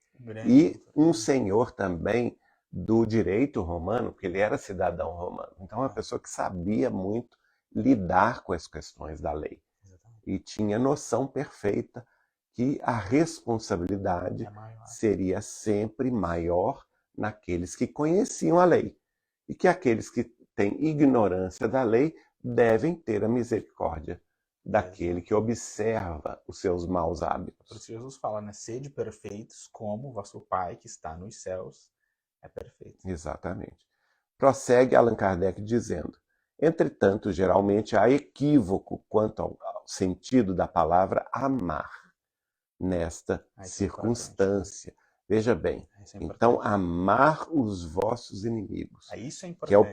E um senhor também do direito romano, porque ele era cidadão romano. Então, uma pessoa que sabia muito lidar com as questões da lei. E tinha noção perfeita que a responsabilidade seria sempre maior naqueles que conheciam a lei. E que aqueles que têm ignorância da lei devem ter a misericórdia daquele que observa os seus maus hábitos. Por isso Jesus fala, né? Sede perfeitos como vosso Pai que está nos céus é perfeito. Exatamente. Prossegue Allan Kardec dizendo: entretanto, geralmente há equívoco quanto ao sentido da palavra amar nesta circunstância. Veja bem, então amar os vossos inimigos, que é o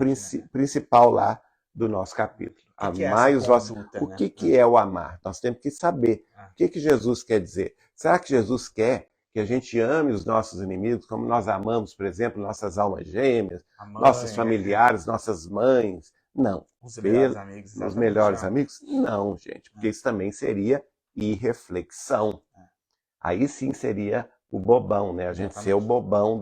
principal lá do nosso capítulo. Amai os vossos. O que é o amar? Nós temos que saber. O que Jesus quer dizer? Será que Jesus quer que a gente ame os nossos inimigos como nós amamos, por exemplo, nossas almas gêmeas, nossos familiares, nossas mães? Não. Os melhores amigos. Os melhores amigos? Não, gente, porque isso também seria irreflexão. Aí sim seria o bobão, né? A gente ser o bobão,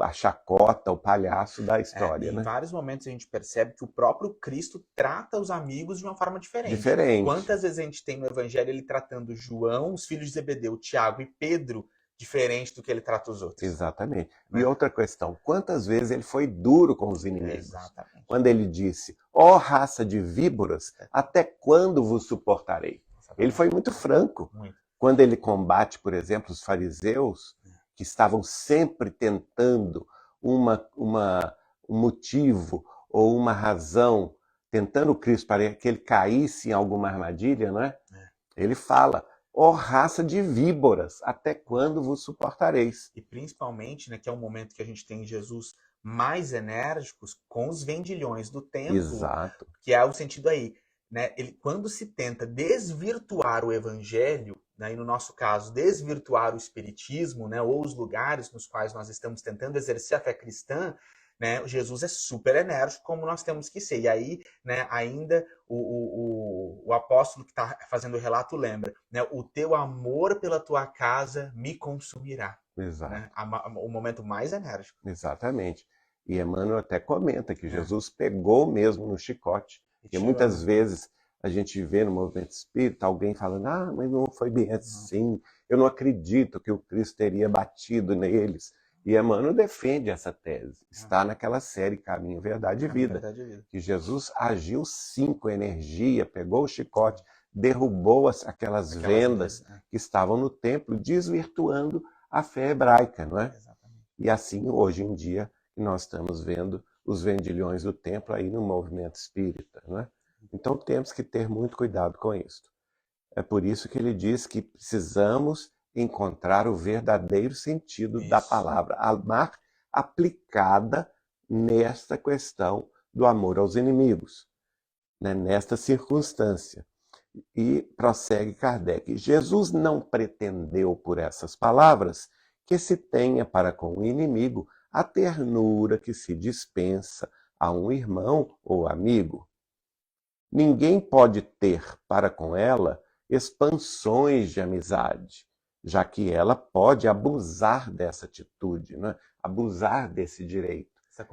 a chacota, o palhaço da história. Em vários momentos a gente percebe que o próprio Cristo trata os amigos de uma forma diferente. Quantas vezes a gente tem no Evangelho ele tratando João, os filhos de Zebedeu, Tiago e Pedro diferente do que ele trata os outros? Exatamente. Né? E outra questão, quantas vezes ele foi duro com os inimigos? Exatamente. Quando ele disse, ó raça de víboras, até quando vos suportarei? Exatamente. Ele foi muito franco. Quando ele combate, por exemplo, os fariseus, que estavam sempre tentando um motivo ou uma razão, tentando o Cristo para que ele caísse em alguma armadilha, não é? Ele fala, ó raça de víboras, até quando vos suportareis? E principalmente, né, que é um momento que a gente tem em Jesus mais enérgicos com os vendilhões do templo. Exato. Que é o sentido aí. Né? Quando se tenta desvirtuar o evangelho, né, e no nosso caso, desvirtuar o espiritismo, né, ou os lugares nos quais nós estamos tentando exercer a fé cristã, né, Jesus é super enérgico como nós temos que ser. E aí, né, ainda o apóstolo que está fazendo o relato lembra, né, o teu amor pela tua casa me consumirá. Exato. né? O momento mais enérgico. Exatamente. E Emmanuel até comenta que Jesus pegou mesmo no chicote. E Porque tirou, muitas né? vezes a gente vê no movimento espírita alguém falando: ah, mas não foi bem assim, eu não acredito que o Cristo teria batido neles. E Emmanuel defende essa tese. Está naquela série Caminho, Verdade e Vida. Verdade é vida. Que Jesus agiu sim com energia, pegou o chicote, derrubou aquelas vendas que estavam no templo, desvirtuando a fé hebraica, não é? Exatamente. E assim, hoje em dia, nós estamos vendo os vendilhões do templo aí no movimento espírita, não é? Então temos que ter muito cuidado com isso. É por isso que ele diz que precisamos encontrar o verdadeiro sentido da palavra amar aplicada nesta questão do amor aos inimigos, né? Nesta circunstância. E prossegue Kardec: Jesus não pretendeu por essas palavras que se tenha para com o inimigo a ternura que se dispensa a um irmão ou amigo. Ninguém pode ter para com ela expansões de amizade, já que ela pode abusar dessa atitude, né? Abusar desse direito.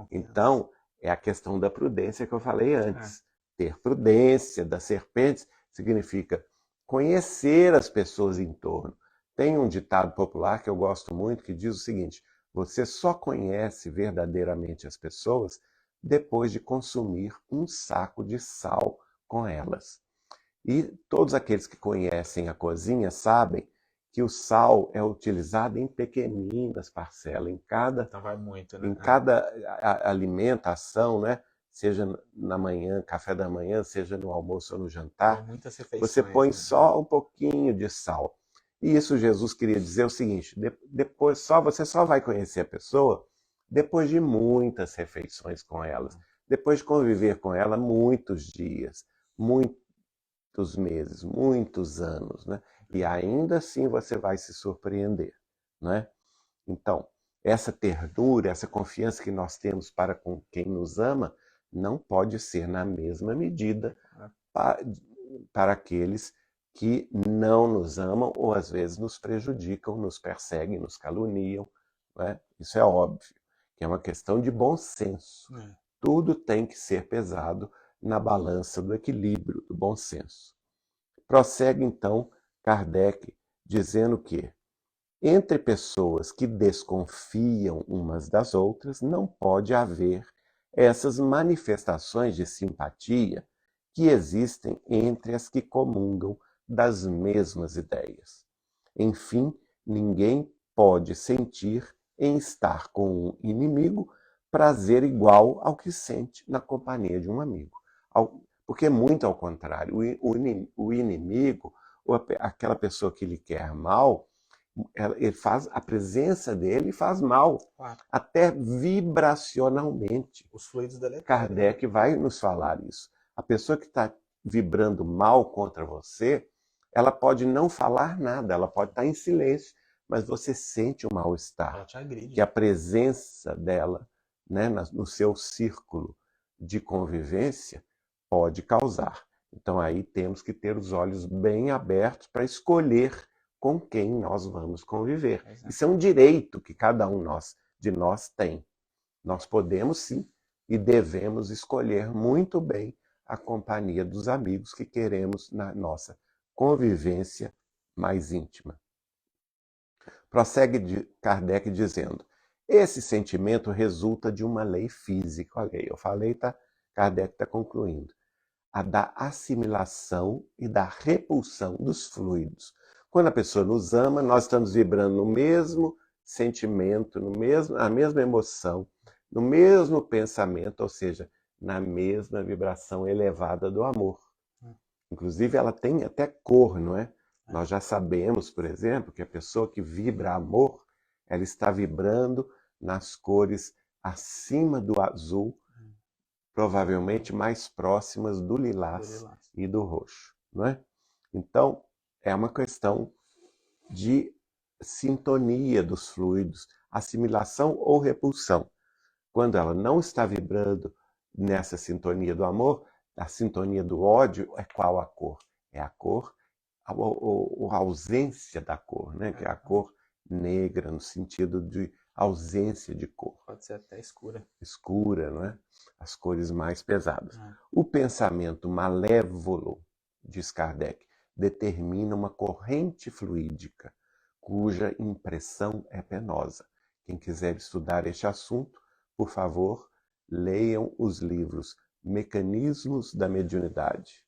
Então, é a questão da prudência que eu falei antes. Ter prudência das serpentes significa conhecer as pessoas em torno. Tem um ditado popular que eu gosto muito que diz o seguinte: você só conhece verdadeiramente as pessoas depois de consumir um saco de sal com elas. E todos aqueles que conhecem a cozinha sabem que o sal é utilizado em pequeninas parcelas, em cada, então vai muito, né? em cada alimentação, né? Seja na manhã, café da manhã, seja no almoço ou no jantar, você põe só um pouquinho de sal. E isso Jesus queria dizer o seguinte: depois você só vai conhecer a pessoa depois de muitas refeições com elas, depois de conviver com ela muitos dias, muitos meses, muitos anos, né? E ainda assim você vai se surpreender, né? Então, essa ternura, essa confiança que nós temos para com quem nos ama, não pode ser na mesma medida para aqueles que não nos amam ou às vezes nos prejudicam, nos perseguem, nos caluniam, né? Isso é óbvio, que é uma questão de bom senso. Tudo tem que ser pesado na balança do equilíbrio, do bom senso. Prossegue então Kardec dizendo que entre pessoas que desconfiam umas das outras não pode haver essas manifestações de simpatia que existem entre as que comungam das mesmas ideias. Enfim, ninguém pode sentir em estar com um inimigo prazer igual ao que sente na companhia de um amigo. Porque muito ao contrário, o inimigo, ou aquela pessoa que lhe quer mal, a presença dele faz mal, até vibracionalmente. Os fluidos deletérios. Kardec vai nos falar isso. A pessoa que está vibrando mal contra você, ela pode não falar nada, ela pode estar em silêncio, mas você sente o mal-estar. Ela te agride. Que a presença dela, né, no seu círculo de convivência pode causar. Então aí temos que ter os olhos bem abertos para escolher com quem nós vamos conviver. Isso é um direito que cada um de nós tem. Nós podemos sim e devemos escolher muito bem a companhia dos amigos que queremos na nossa convivência mais íntima. Prossegue Kardec dizendo: esse sentimento resulta de uma lei física. Olha aí, eu falei, tá? Kardec está concluindo. A da assimilação e da repulsão dos fluidos. Quando a pessoa nos ama, nós estamos vibrando no mesmo sentimento, na mesma emoção, no mesmo pensamento, ou seja, na mesma vibração elevada do amor. Inclusive, ela tem até cor, não é? Nós já sabemos, por exemplo, que a pessoa que vibra amor, ela está vibrando nas cores acima do azul, provavelmente mais próximas do lilás e do roxo, não é? Então, é uma questão de sintonia dos fluidos, assimilação ou repulsão. Quando ela não está vibrando nessa sintonia do amor, a sintonia do ódio é qual a cor? É a cor, a ausência da cor, né? Que é a cor negra, no sentido de ausência de cor. Pode ser até escura. Escura, não é? As cores mais pesadas. Ah. O pensamento malévolo, diz Kardec, determina uma corrente fluídica, cuja impressão é penosa. Quem quiser estudar este assunto, por favor, leiam os livros Mecanismos da Mediunidade,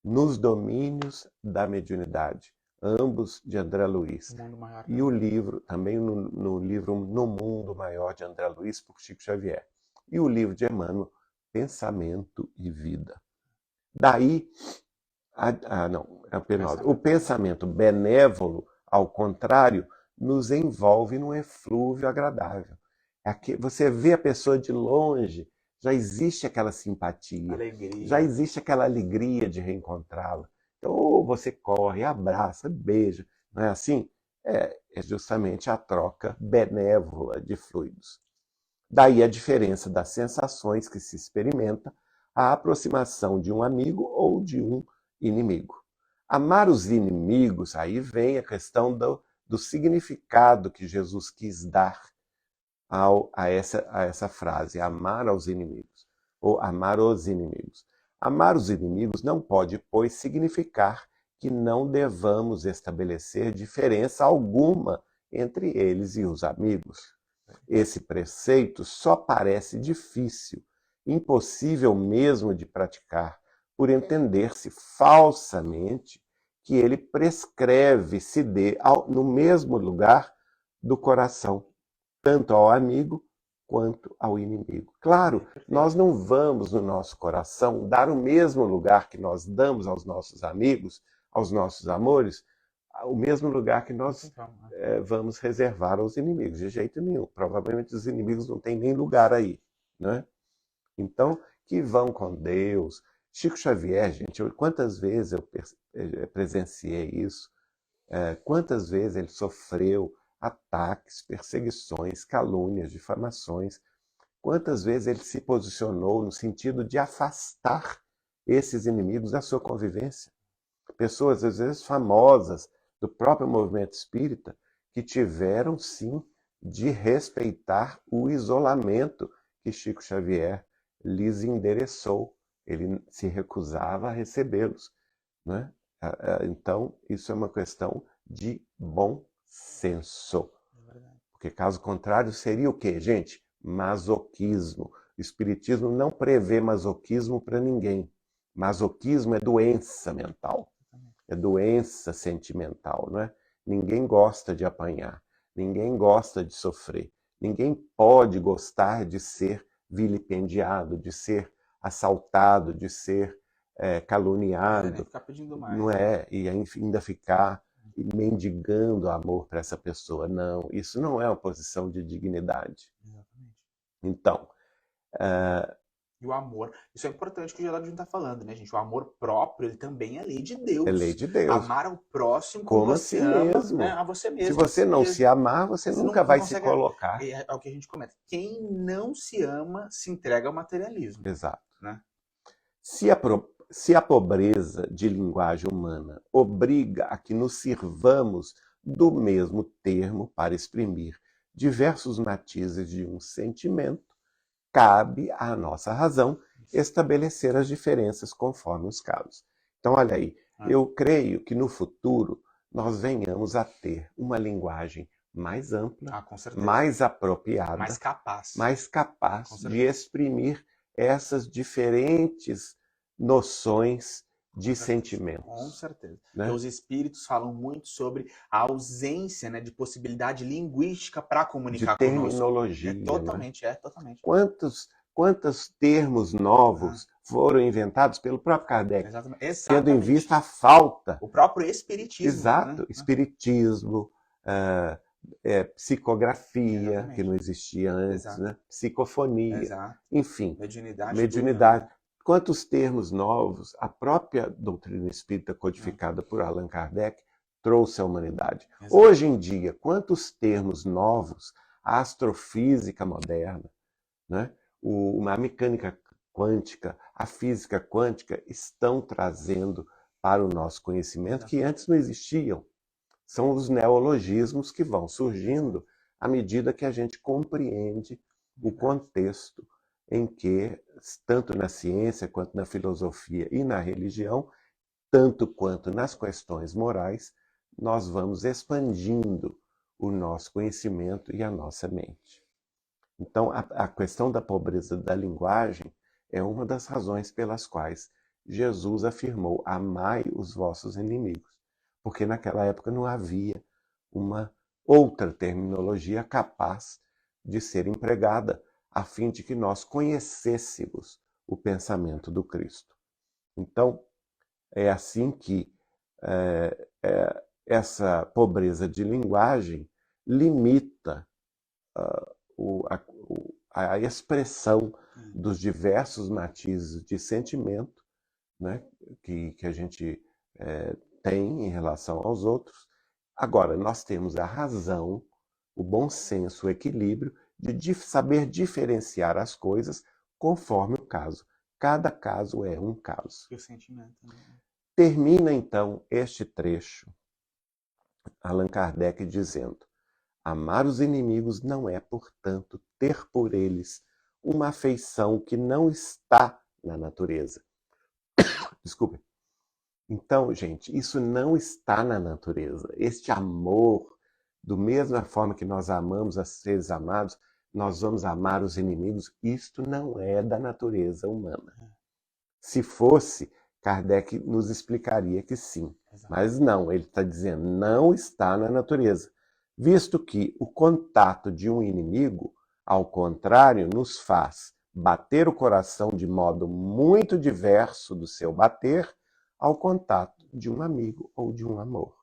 Nos Domínios da Mediunidade, ambos de André Luiz. O Mundo Maior. E o livro, também no livro No Mundo Maior, de André Luiz, por Chico Xavier. E o livro de Emmanuel, Pensamento e Vida. Daí, não, é a penúltima. O pensamento benévolo, ao contrário, nos envolve num eflúvio agradável. Você vê a pessoa de longe, já existe aquela simpatia, Alegria. já existe aquela alegria de reencontrá-la. Então, você corre, abraça, beija, não é assim? É justamente a troca benévola de fluidos. Daí a diferença das sensações que se experimenta, a aproximação de um amigo ou de um inimigo. Amar os inimigos, aí vem a questão do significado que Jesus quis dar a essa frase, amar aos inimigos, ou amar os inimigos. Amar os inimigos não pode, pois, significar que não devamos estabelecer diferença alguma entre eles e os amigos. Esse preceito só parece difícil, impossível mesmo de praticar, por entender-se falsamente que ele prescreve se dê no mesmo lugar do coração, tanto ao amigo quanto ao inimigo. Claro, nós não vamos no nosso coração dar o mesmo lugar que nós damos aos nossos amigos, aos nossos amores, o mesmo lugar que nós vamos reservar aos inimigos, de jeito nenhum. Provavelmente os inimigos não têm nem lugar aí, né? Então, que vão com Deus. Chico Xavier, gente, quantas vezes eu presenciei isso, quantas vezes ele sofreu ataques, perseguições, calúnias, difamações, quantas vezes ele se posicionou no sentido de afastar esses inimigos da sua convivência. Pessoas, às vezes, famosas do próprio movimento espírita, que tiveram, sim, de respeitar o isolamento que Chico Xavier lhes endereçou. Ele se recusava a recebê-los, né? Então, isso é uma questão de bom senso. Porque, caso contrário, seria o quê, gente? Masoquismo. O Espiritismo não prevê masoquismo para ninguém. Masoquismo é doença mental. É doença sentimental, não é? Ninguém gosta de apanhar, ninguém gosta de sofrer, ninguém pode gostar de ser vilipendiado, de ser assaltado, de ser caluniado, Ficar pedindo mais, não é? E ainda ficar mendigando amor para essa pessoa. Não, isso não é uma posição de dignidade. Exatamente. Então, e o amor, isso é importante que o Geraldinho está falando, né, gente? O amor próprio, ele também é lei de Deus. é lei de Deus. Amar ao próximo como você a si ama, mesmo. né, a você mesmo. Se você não se amar, você nunca vai se colocar. É o que a gente comenta. Quem não se ama se entrega ao materialismo. Exato. Né? Se a pobreza de linguagem humana obriga a que nos sirvamos do mesmo termo para exprimir diversos matizes de um sentimento, cabe à nossa razão estabelecer as diferenças conforme os casos. Então, olha aí, eu creio que no futuro nós venhamos a ter uma linguagem mais ampla, mais apropriada, mais capaz de exprimir essas diferentes noções de sentimento. Com certeza. Né? Porque os espíritos falam muito sobre a ausência, né, de possibilidade linguística para comunicar conosco. De terminologia. Totalmente. Quantos termos novos foram inventados pelo próprio Kardec, Exatamente. tendo em vista a falta. O próprio espiritismo. Exato. Né? Espiritismo, psicografia, que não existia antes, né? Psicofonia, enfim, mediunidade. Quantos termos novos a própria doutrina espírita codificada por Allan Kardec trouxe à humanidade. Exato. Hoje em dia, quantos termos novos a astrofísica moderna, né? A mecânica quântica, a física quântica estão trazendo para o nosso conhecimento que antes não existiam. São os neologismos que vão surgindo à medida que a gente compreende o contexto em que, tanto na ciência, quanto na filosofia e na religião, tanto quanto nas questões morais, nós vamos expandindo o nosso conhecimento e a nossa mente. Então, a questão da pobreza da linguagem é uma das razões pelas quais Jesus afirmou: amai os vossos inimigos, porque naquela época não havia uma outra terminologia capaz de ser empregada a fim de que nós conhecêssemos o pensamento do Cristo. Então, é assim que essa pobreza de linguagem limita a expressão dos diversos matizes de sentimento, né, que a gente tem em relação aos outros. Agora, nós temos a razão, o bom senso, o equilíbrio de saber diferenciar as coisas conforme o caso. Cada caso é um caso. E o sentimento, né? Termina, então, este trecho, Allan Kardec dizendo: amar os inimigos não é, portanto, ter por eles uma afeição que não está na natureza. Desculpe. Então, gente, isso não está na natureza. Este amor, da mesma forma que nós amamos a seres amados, nós vamos amar os inimigos. Isto não é da natureza humana. Se fosse, Kardec nos explicaria que sim. Exato. Mas não, ele está dizendo, não está na natureza. Visto que o contato de um inimigo, ao contrário, nos faz bater o coração de modo muito diverso do seu bater ao contato de um amigo ou de um amor.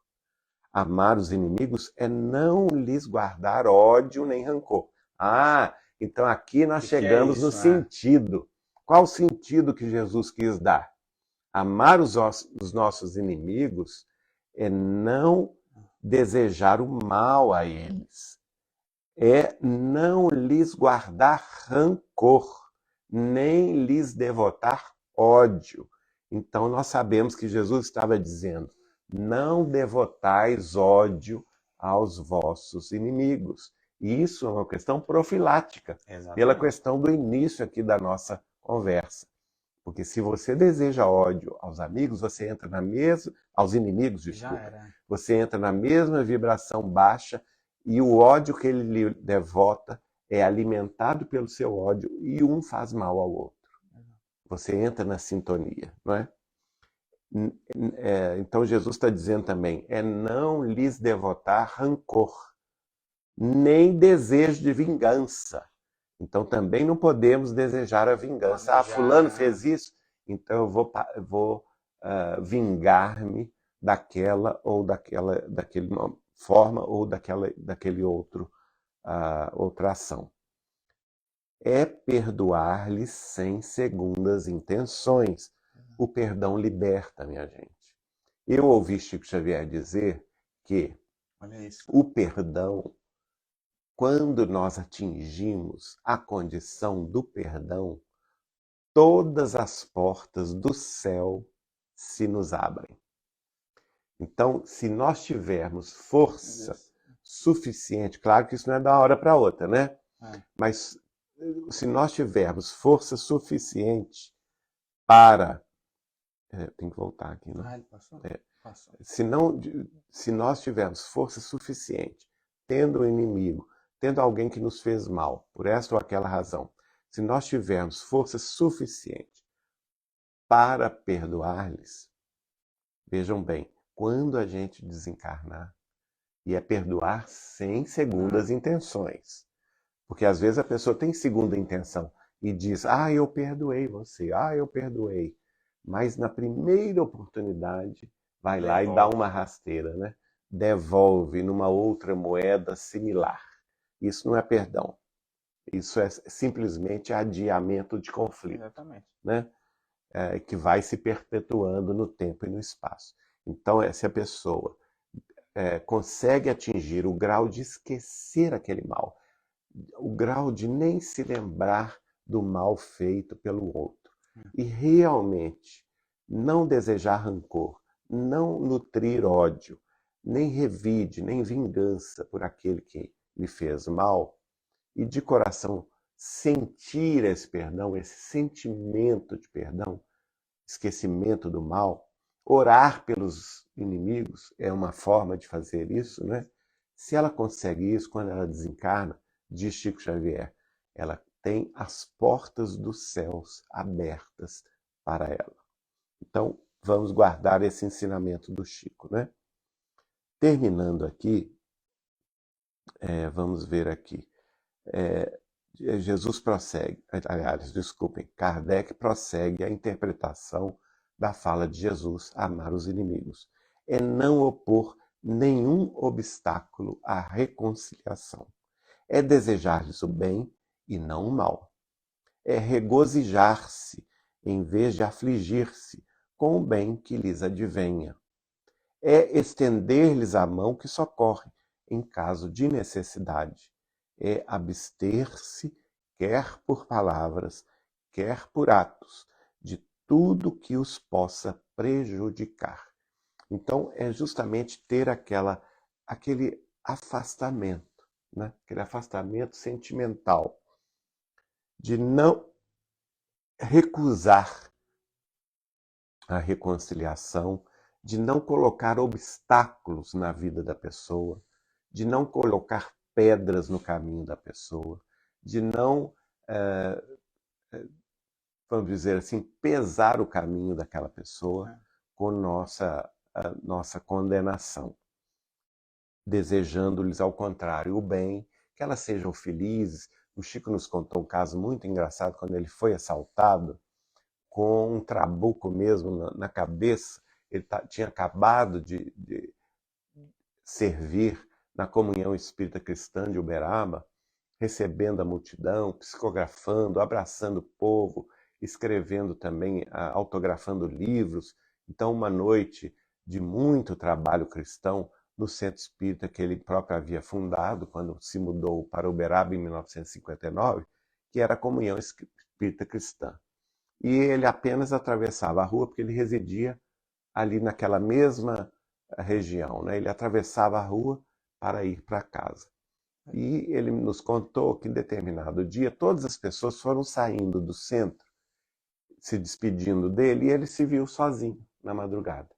Amar os inimigos é não lhes guardar ódio nem rancor. Então aqui nós chegamos no sentido. Qual o sentido que Jesus quis dar? Amar os nossos inimigos é não desejar o mal a eles. É não lhes guardar rancor, nem lhes devotar ódio. Então nós sabemos que Jesus estava dizendo: não devotais ódio aos vossos inimigos. E isso é uma questão profilática, pela questão do início aqui da nossa conversa. Porque se você deseja ódio aos amigos, você entra na mesma, aos inimigos, desculpa, você entra na mesma vibração baixa e o ódio que ele lhe devota é alimentado pelo seu ódio e um faz mal ao outro. Você entra na sintonia, não é? Então Jesus está dizendo também, não lhes devotar rancor, nem desejo de vingança. Então também não podemos desejar a vingança. Fulano fez isso, então eu vou vingar-me daquela forma ou daquele outra ação. É perdoar-lhes sem segundas intenções. O perdão liberta, minha gente. Eu ouvi Chico Xavier dizer que o perdão, quando nós atingimos a condição do perdão, todas as portas do céu se nos abrem. Então, se nós tivermos força suficiente, claro que isso não é da uma hora para outra, né? Mas se nós tivermos força suficiente para... tem que voltar aqui, né? Ele passou? Passou. Se nós tivermos força suficiente, tendo um inimigo, tendo alguém que nos fez mal, por esta ou aquela razão, se nós tivermos força suficiente para perdoar-lhes, vejam bem, quando a gente desencarnar, e é perdoar sem segundas intenções. Porque às vezes a pessoa tem segunda intenção e diz, eu perdoei você, eu perdoei. Mas na primeira oportunidade, vai lá e dá uma rasteira, né? Devolve numa outra moeda similar. Isso não é perdão. Isso é simplesmente adiamento de conflito. Exatamente. Né? Que vai se perpetuando no tempo e no espaço. Então, se a pessoa consegue atingir o grau de esquecer aquele mal, o grau de nem se lembrar do mal feito pelo outro, e realmente não desejar rancor, não nutrir ódio, nem revide, nem vingança por aquele que lhe fez mal, e de coração sentir esse perdão, esse sentimento de perdão, esquecimento do mal, orar pelos inimigos é uma forma de fazer isso, né? Se ela consegue isso, quando ela desencarna, diz Chico Xavier, ela tem as portas dos céus abertas para ela. Então, vamos guardar esse ensinamento do Chico, né? Terminando aqui, vamos ver aqui. Jesus prossegue, aliás, desculpem, Kardec prossegue a interpretação da fala de Jesus, amar os inimigos. É não opor nenhum obstáculo à reconciliação. É desejar-lhes o bem e não o mal. É regozijar-se em vez de afligir-se com o bem que lhes advenha. É estender-lhes a mão que socorre em caso de necessidade. É abster-se, quer por palavras, quer por atos, de tudo que os possa prejudicar. Então, é justamente ter aquele afastamento, né? Aquele afastamento sentimental, de não recusar a reconciliação, de não colocar obstáculos na vida da pessoa, de não colocar pedras no caminho da pessoa, de não, vamos dizer assim, pesar o caminho daquela pessoa com nossa condenação, desejando-lhes, ao contrário, o bem, que elas sejam felizes. O Chico nos contou um caso muito engraçado, quando ele foi assaltado, com um trabuco mesmo na cabeça. Ele tinha acabado de servir na Comunhão Espírita Cristã de Uberaba, recebendo a multidão, psicografando, abraçando o povo, escrevendo também, autografando livros. Então, uma noite de muito trabalho cristão no Centro Espírita que ele próprio havia fundado quando se mudou para Uberaba em 1959, que era a Comunhão Espírita Cristã. E ele apenas atravessava a rua porque ele residia ali naquela mesma região, né? Ele atravessava a rua para ir para casa. E ele nos contou que em determinado dia todas as pessoas foram saindo do centro, se despedindo dele, e ele se viu sozinho na madrugada.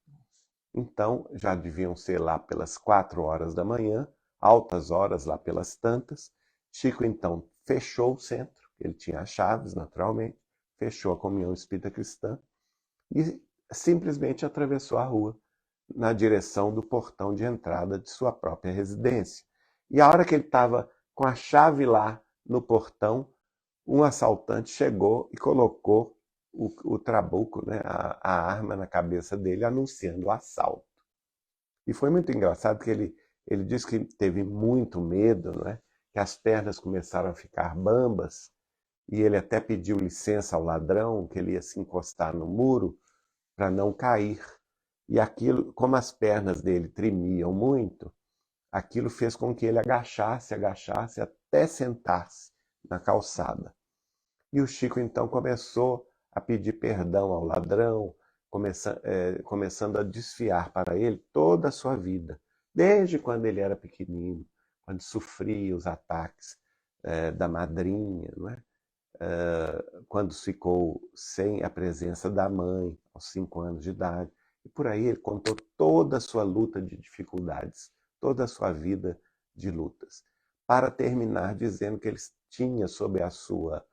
Então, já deviam ser lá pelas 4 horas da manhã, altas horas lá pelas tantas. Chico, então, fechou o centro, ele tinha as chaves, naturalmente, fechou a Comunhão Espírita Cristã e simplesmente atravessou a rua na direção do portão de entrada de sua própria residência. E a hora que ele estava com a chave lá no portão, um assaltante chegou e colocou o trabuco, né, a arma na cabeça dele, anunciando o assalto. E foi muito engraçado, porque ele disse que teve muito medo, né, que as pernas começaram a ficar bambas, e ele até pediu licença ao ladrão, que ele ia se encostar no muro para não cair. E aquilo, como as pernas dele tremiam muito, aquilo fez com que ele agachasse até sentar-se na calçada. E o Chico então começou a pedir perdão ao ladrão, começando a desfiar para ele toda a sua vida, desde quando ele era pequenino, quando sofria os ataques da madrinha, não é? Quando ficou sem a presença da mãe, aos 5 anos de idade. E por aí ele contou toda a sua luta de dificuldades, toda a sua vida de lutas, para terminar dizendo que ele tinha sob a sua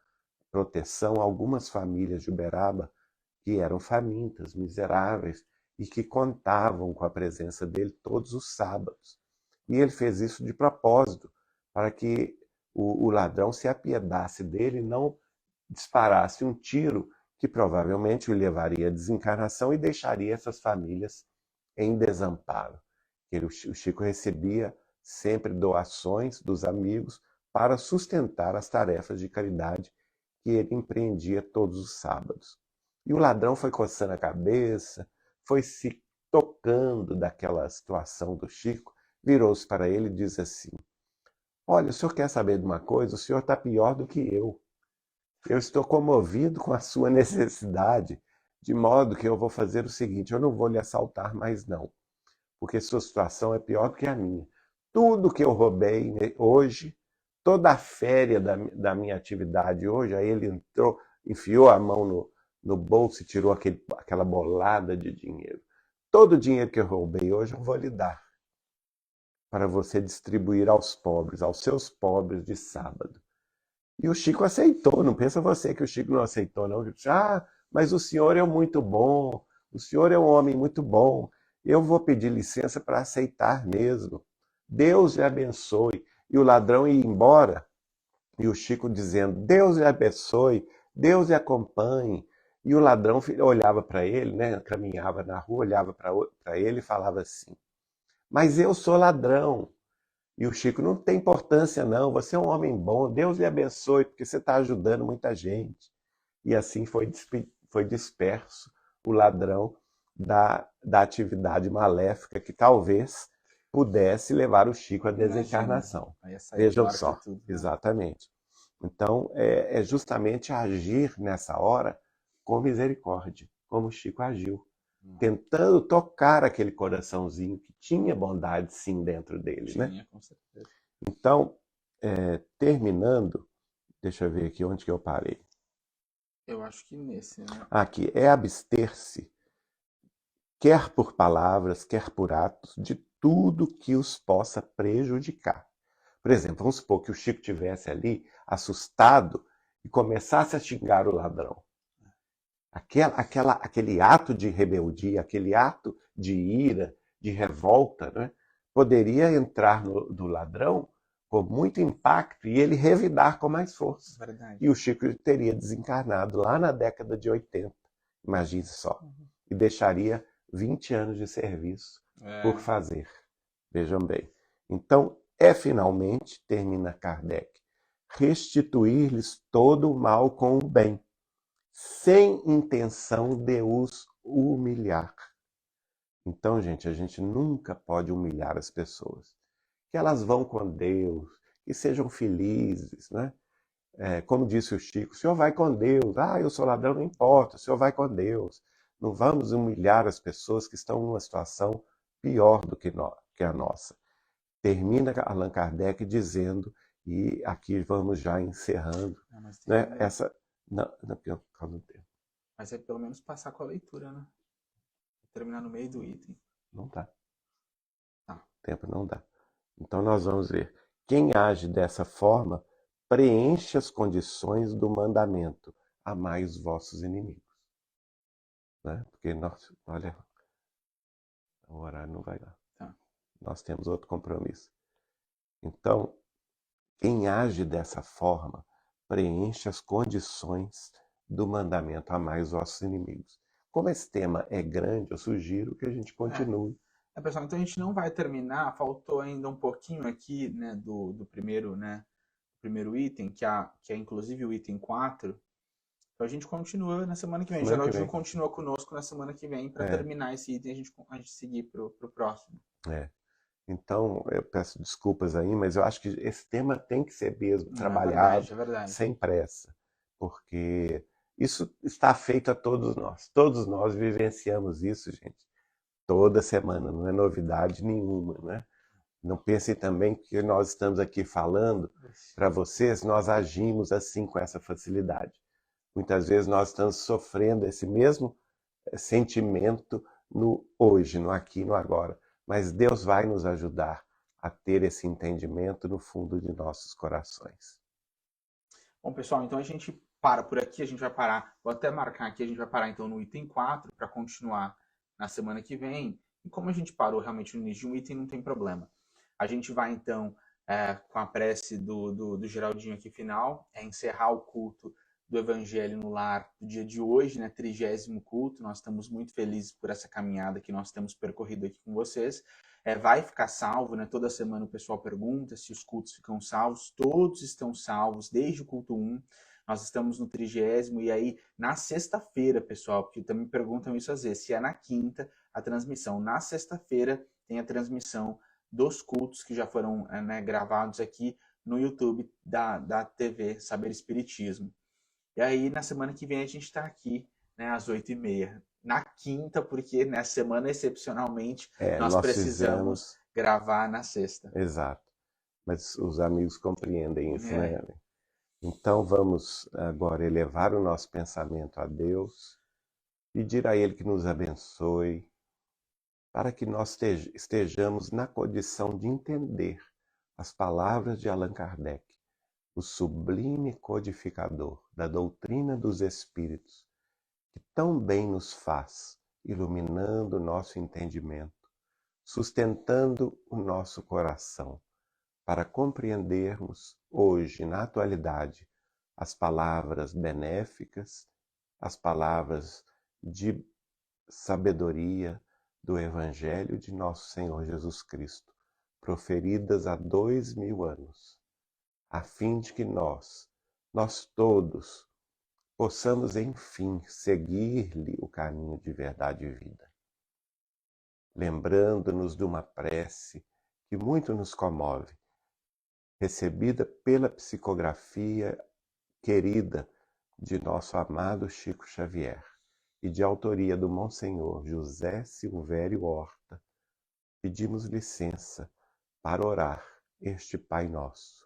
proteção algumas famílias de Uberaba que eram famintas, miseráveis, e que contavam com a presença dele todos os sábados. E ele fez isso de propósito, para que o ladrão se apiedasse dele e não disparasse um tiro que provavelmente o levaria à desencarnação e deixaria essas famílias em desamparo. O Chico recebia sempre doações dos amigos para sustentar as tarefas de caridade que ele empreendia todos os sábados. E o ladrão foi coçando a cabeça, foi se tocando daquela situação do Chico, virou-se para ele e disse assim: olha, o senhor quer saber de uma coisa? O senhor está pior do que eu. Eu estou comovido com a sua necessidade, de modo que eu vou fazer o seguinte: eu não vou lhe assaltar mais não, porque sua situação é pior do que a minha. Tudo que eu roubei hoje, toda a féria da minha atividade hoje, aí ele entrou, enfiou a mão no bolso e tirou aquela bolada de dinheiro. Todo o dinheiro que eu roubei hoje eu vou lhe dar para você distribuir aos pobres, aos seus pobres de sábado. E o Chico aceitou, não pensa você que o Chico não aceitou, não. Mas o senhor é muito bom, o senhor é um homem muito bom, eu vou pedir licença para aceitar mesmo. Deus lhe abençoe. E o ladrão ia embora, e o Chico dizendo, Deus lhe abençoe, Deus lhe acompanhe. E o ladrão olhava para ele, né, caminhava na rua, olhava para ele e falava assim, mas eu sou ladrão. E o Chico, não tem importância não, você é um homem bom, Deus lhe abençoe, porque você está ajudando muita gente. E assim foi disperso o ladrão da atividade maléfica que talvez pudesse levar o Chico à desencarnação. Vejam só, tudo, né? Exatamente. Então, é justamente agir nessa hora com misericórdia, como o Chico agiu. Tentando tocar aquele coraçãozinho que tinha bondade sim dentro dele, tinha, né? Com certeza. Então, terminando, deixa eu ver aqui onde que eu parei. Eu acho que nesse, né? Aqui, é abster-se, quer por palavras, quer por atos, de tudo que os possa prejudicar. Por exemplo, vamos supor que o Chico tivesse ali, assustado, e começasse a xingar o ladrão. Aquele ato de rebeldia, aquele ato de ira, de revolta, né, poderia entrar do ladrão com muito impacto e ele revidar com mais força. Verdade. E o Chico teria desencarnado lá na década de 80, imagine só, e deixaria 20 anos de serviço por fazer. Vejam bem. Então, finalmente, termina Kardec, restituir-lhes todo o mal com o bem, sem intenção de os humilhar. Então, gente, a gente nunca pode humilhar as pessoas. Que elas vão com Deus, que sejam felizes, né? Como disse o Chico, o senhor vai com Deus. Eu sou ladrão, não importa, o senhor vai com Deus. Não vamos humilhar as pessoas que estão numa situação pior do que a nossa. Termina Allan Kardec dizendo, e aqui vamos já encerrando, né? Não, por causa do tempo. Mas é pelo menos passar com a leitura, né? Terminar no meio do item. Não dá. Tá. Tempo não dá. Então nós vamos ver. Quem age dessa forma, preenche as condições do mandamento. Amai os vossos inimigos. Né? Porque olha, o horário não vai dar. Tá. Nós temos outro compromisso. Então, quem age dessa forma, preenche as condições do mandamento. Amai os vossos inimigos. Como esse tema é grande, eu sugiro que a gente continue. Pessoal, então a gente não vai terminar, faltou ainda um pouquinho aqui, né, do primeiro, né, primeiro item, que é inclusive o item 4. Então a gente continua na semana que vem. Geraldinho continua conosco na semana que vem para terminar esse item e a gente seguir pro próximo. Então, eu peço desculpas aí, mas eu acho que esse tema tem que ser mesmo trabalhado sem pressa, porque isso está feito a todos nós. Todos nós vivenciamos isso, gente, toda semana, não é novidade nenhuma, né? Não pensem também que nós estamos aqui falando para vocês, nós agimos assim com essa facilidade. Muitas vezes nós estamos sofrendo esse mesmo sentimento no hoje, no aqui, no agora. Mas Deus vai nos ajudar a ter esse entendimento no fundo de nossos corações. Bom, pessoal, então a gente para por aqui, a gente vai parar, vou até marcar aqui, a gente vai parar então no item 4 para continuar na semana que vem. E como a gente parou realmente no início de um item, não tem problema. A gente vai então, com a prece do Geraldinho aqui final, encerrar o culto do Evangelho no Lar do dia de hoje, né, 30º culto. Nós estamos muito felizes por essa caminhada que nós temos percorrido aqui com vocês. Vai ficar salvo, né? Toda semana o pessoal pergunta se os cultos ficam salvos. Todos estão salvos, desde o culto 1. Nós estamos no 30º, e aí na sexta-feira, pessoal, porque também perguntam isso às vezes, se é na quinta a transmissão. Na sexta-feira tem a transmissão dos cultos que já foram gravados aqui no YouTube da TV Saber Espiritismo. E aí, na semana que vem, a gente está aqui, né, às 8h30. na quinta, porque nessa semana, excepcionalmente, nós nós precisamos fizemos, gravar na sexta. exato. Mas os amigos compreendem isso, É. né? Então vamos agora elevar o nosso pensamento a Deus, pedir a Ele que nos abençoe, para que nós estejamos na condição de entender as palavras de Allan Kardec, o sublime codificador da doutrina dos Espíritos, que tão bem nos faz, iluminando o nosso entendimento, sustentando o nosso coração, para compreendermos hoje, na atualidade, as palavras benéficas, as palavras de sabedoria do Evangelho de nosso Senhor Jesus Cristo, proferidas há 2000 anos, a fim de que nós todos, possamos, enfim, seguir-lhe o caminho de verdade e vida. Lembrando-nos de uma prece que muito nos comove, recebida pela psicografia querida de nosso amado Chico Xavier e de autoria do Monsenhor José Silvério Horta, pedimos licença para orar este Pai Nosso.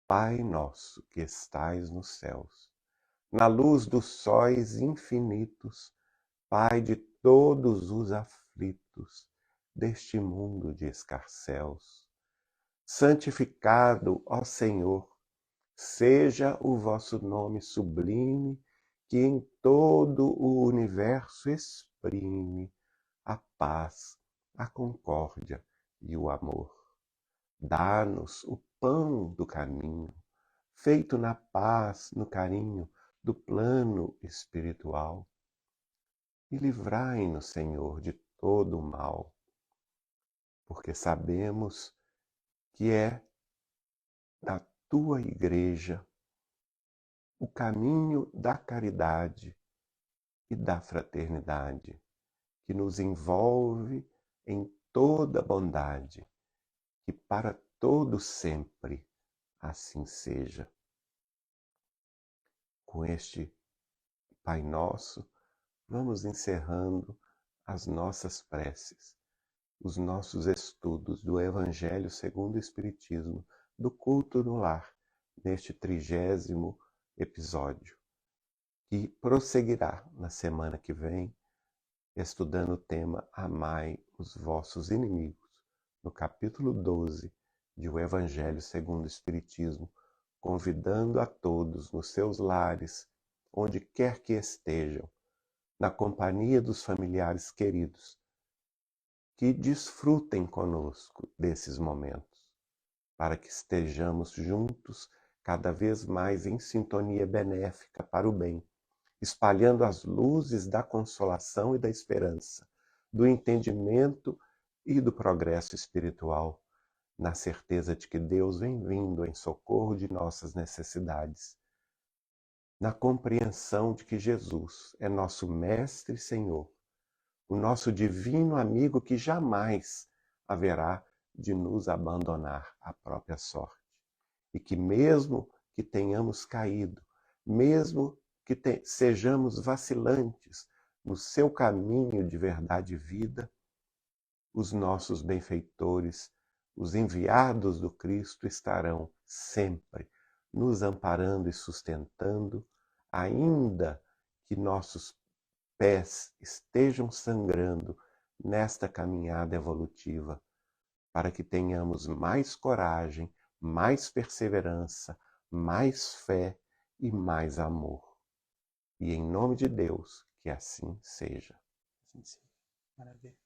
Pai nosso que estais nos céus, na luz dos sóis infinitos, Pai de todos os aflitos deste mundo de escarcéus, santificado, ó Senhor, seja o vosso nome sublime, que em todo o universo exprime a paz, a concórdia e o amor. Dá-nos o pão do caminho, feito na paz, no carinho do plano espiritual. E livrai-nos, Senhor, de todo o mal, porque sabemos que é da tua igreja o caminho da caridade e da fraternidade, que nos envolve em toda bondade, que para todo sempre assim seja. Com este Pai Nosso, vamos encerrando as nossas preces, os nossos estudos do Evangelho segundo o Espiritismo, do culto no lar, neste 30º episódio, que prosseguirá na semana que vem, estudando o tema Amai os vossos inimigos, no capítulo 12 de O Evangelho segundo o Espiritismo, convidando a todos nos seus lares, onde quer que estejam, na companhia dos familiares queridos, que desfrutem conosco desses momentos, para que estejamos juntos cada vez mais em sintonia benéfica para o bem, espalhando as luzes da consolação e da esperança, do entendimento e do progresso espiritual, na certeza de que Deus vem vindo em socorro de nossas necessidades, na compreensão de que Jesus é nosso Mestre e Senhor, o nosso divino amigo que jamais haverá de nos abandonar à própria sorte. E que mesmo que tenhamos caído, mesmo que sejamos vacilantes no seu caminho de verdade e vida, os nossos benfeitores, os enviados do Cristo, estarão sempre nos amparando e sustentando, ainda que nossos pés estejam sangrando nesta caminhada evolutiva, para que tenhamos mais coragem, mais perseverança, mais fé e mais amor. E em nome de Deus, que assim seja. Maravilha.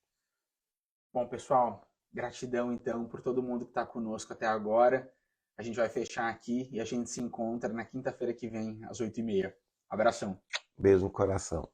Bom, pessoal, gratidão então por todo mundo que está conosco até agora. A gente vai fechar aqui e a gente se encontra na quinta-feira que vem, às 8h30. Abração. Beijo no coração.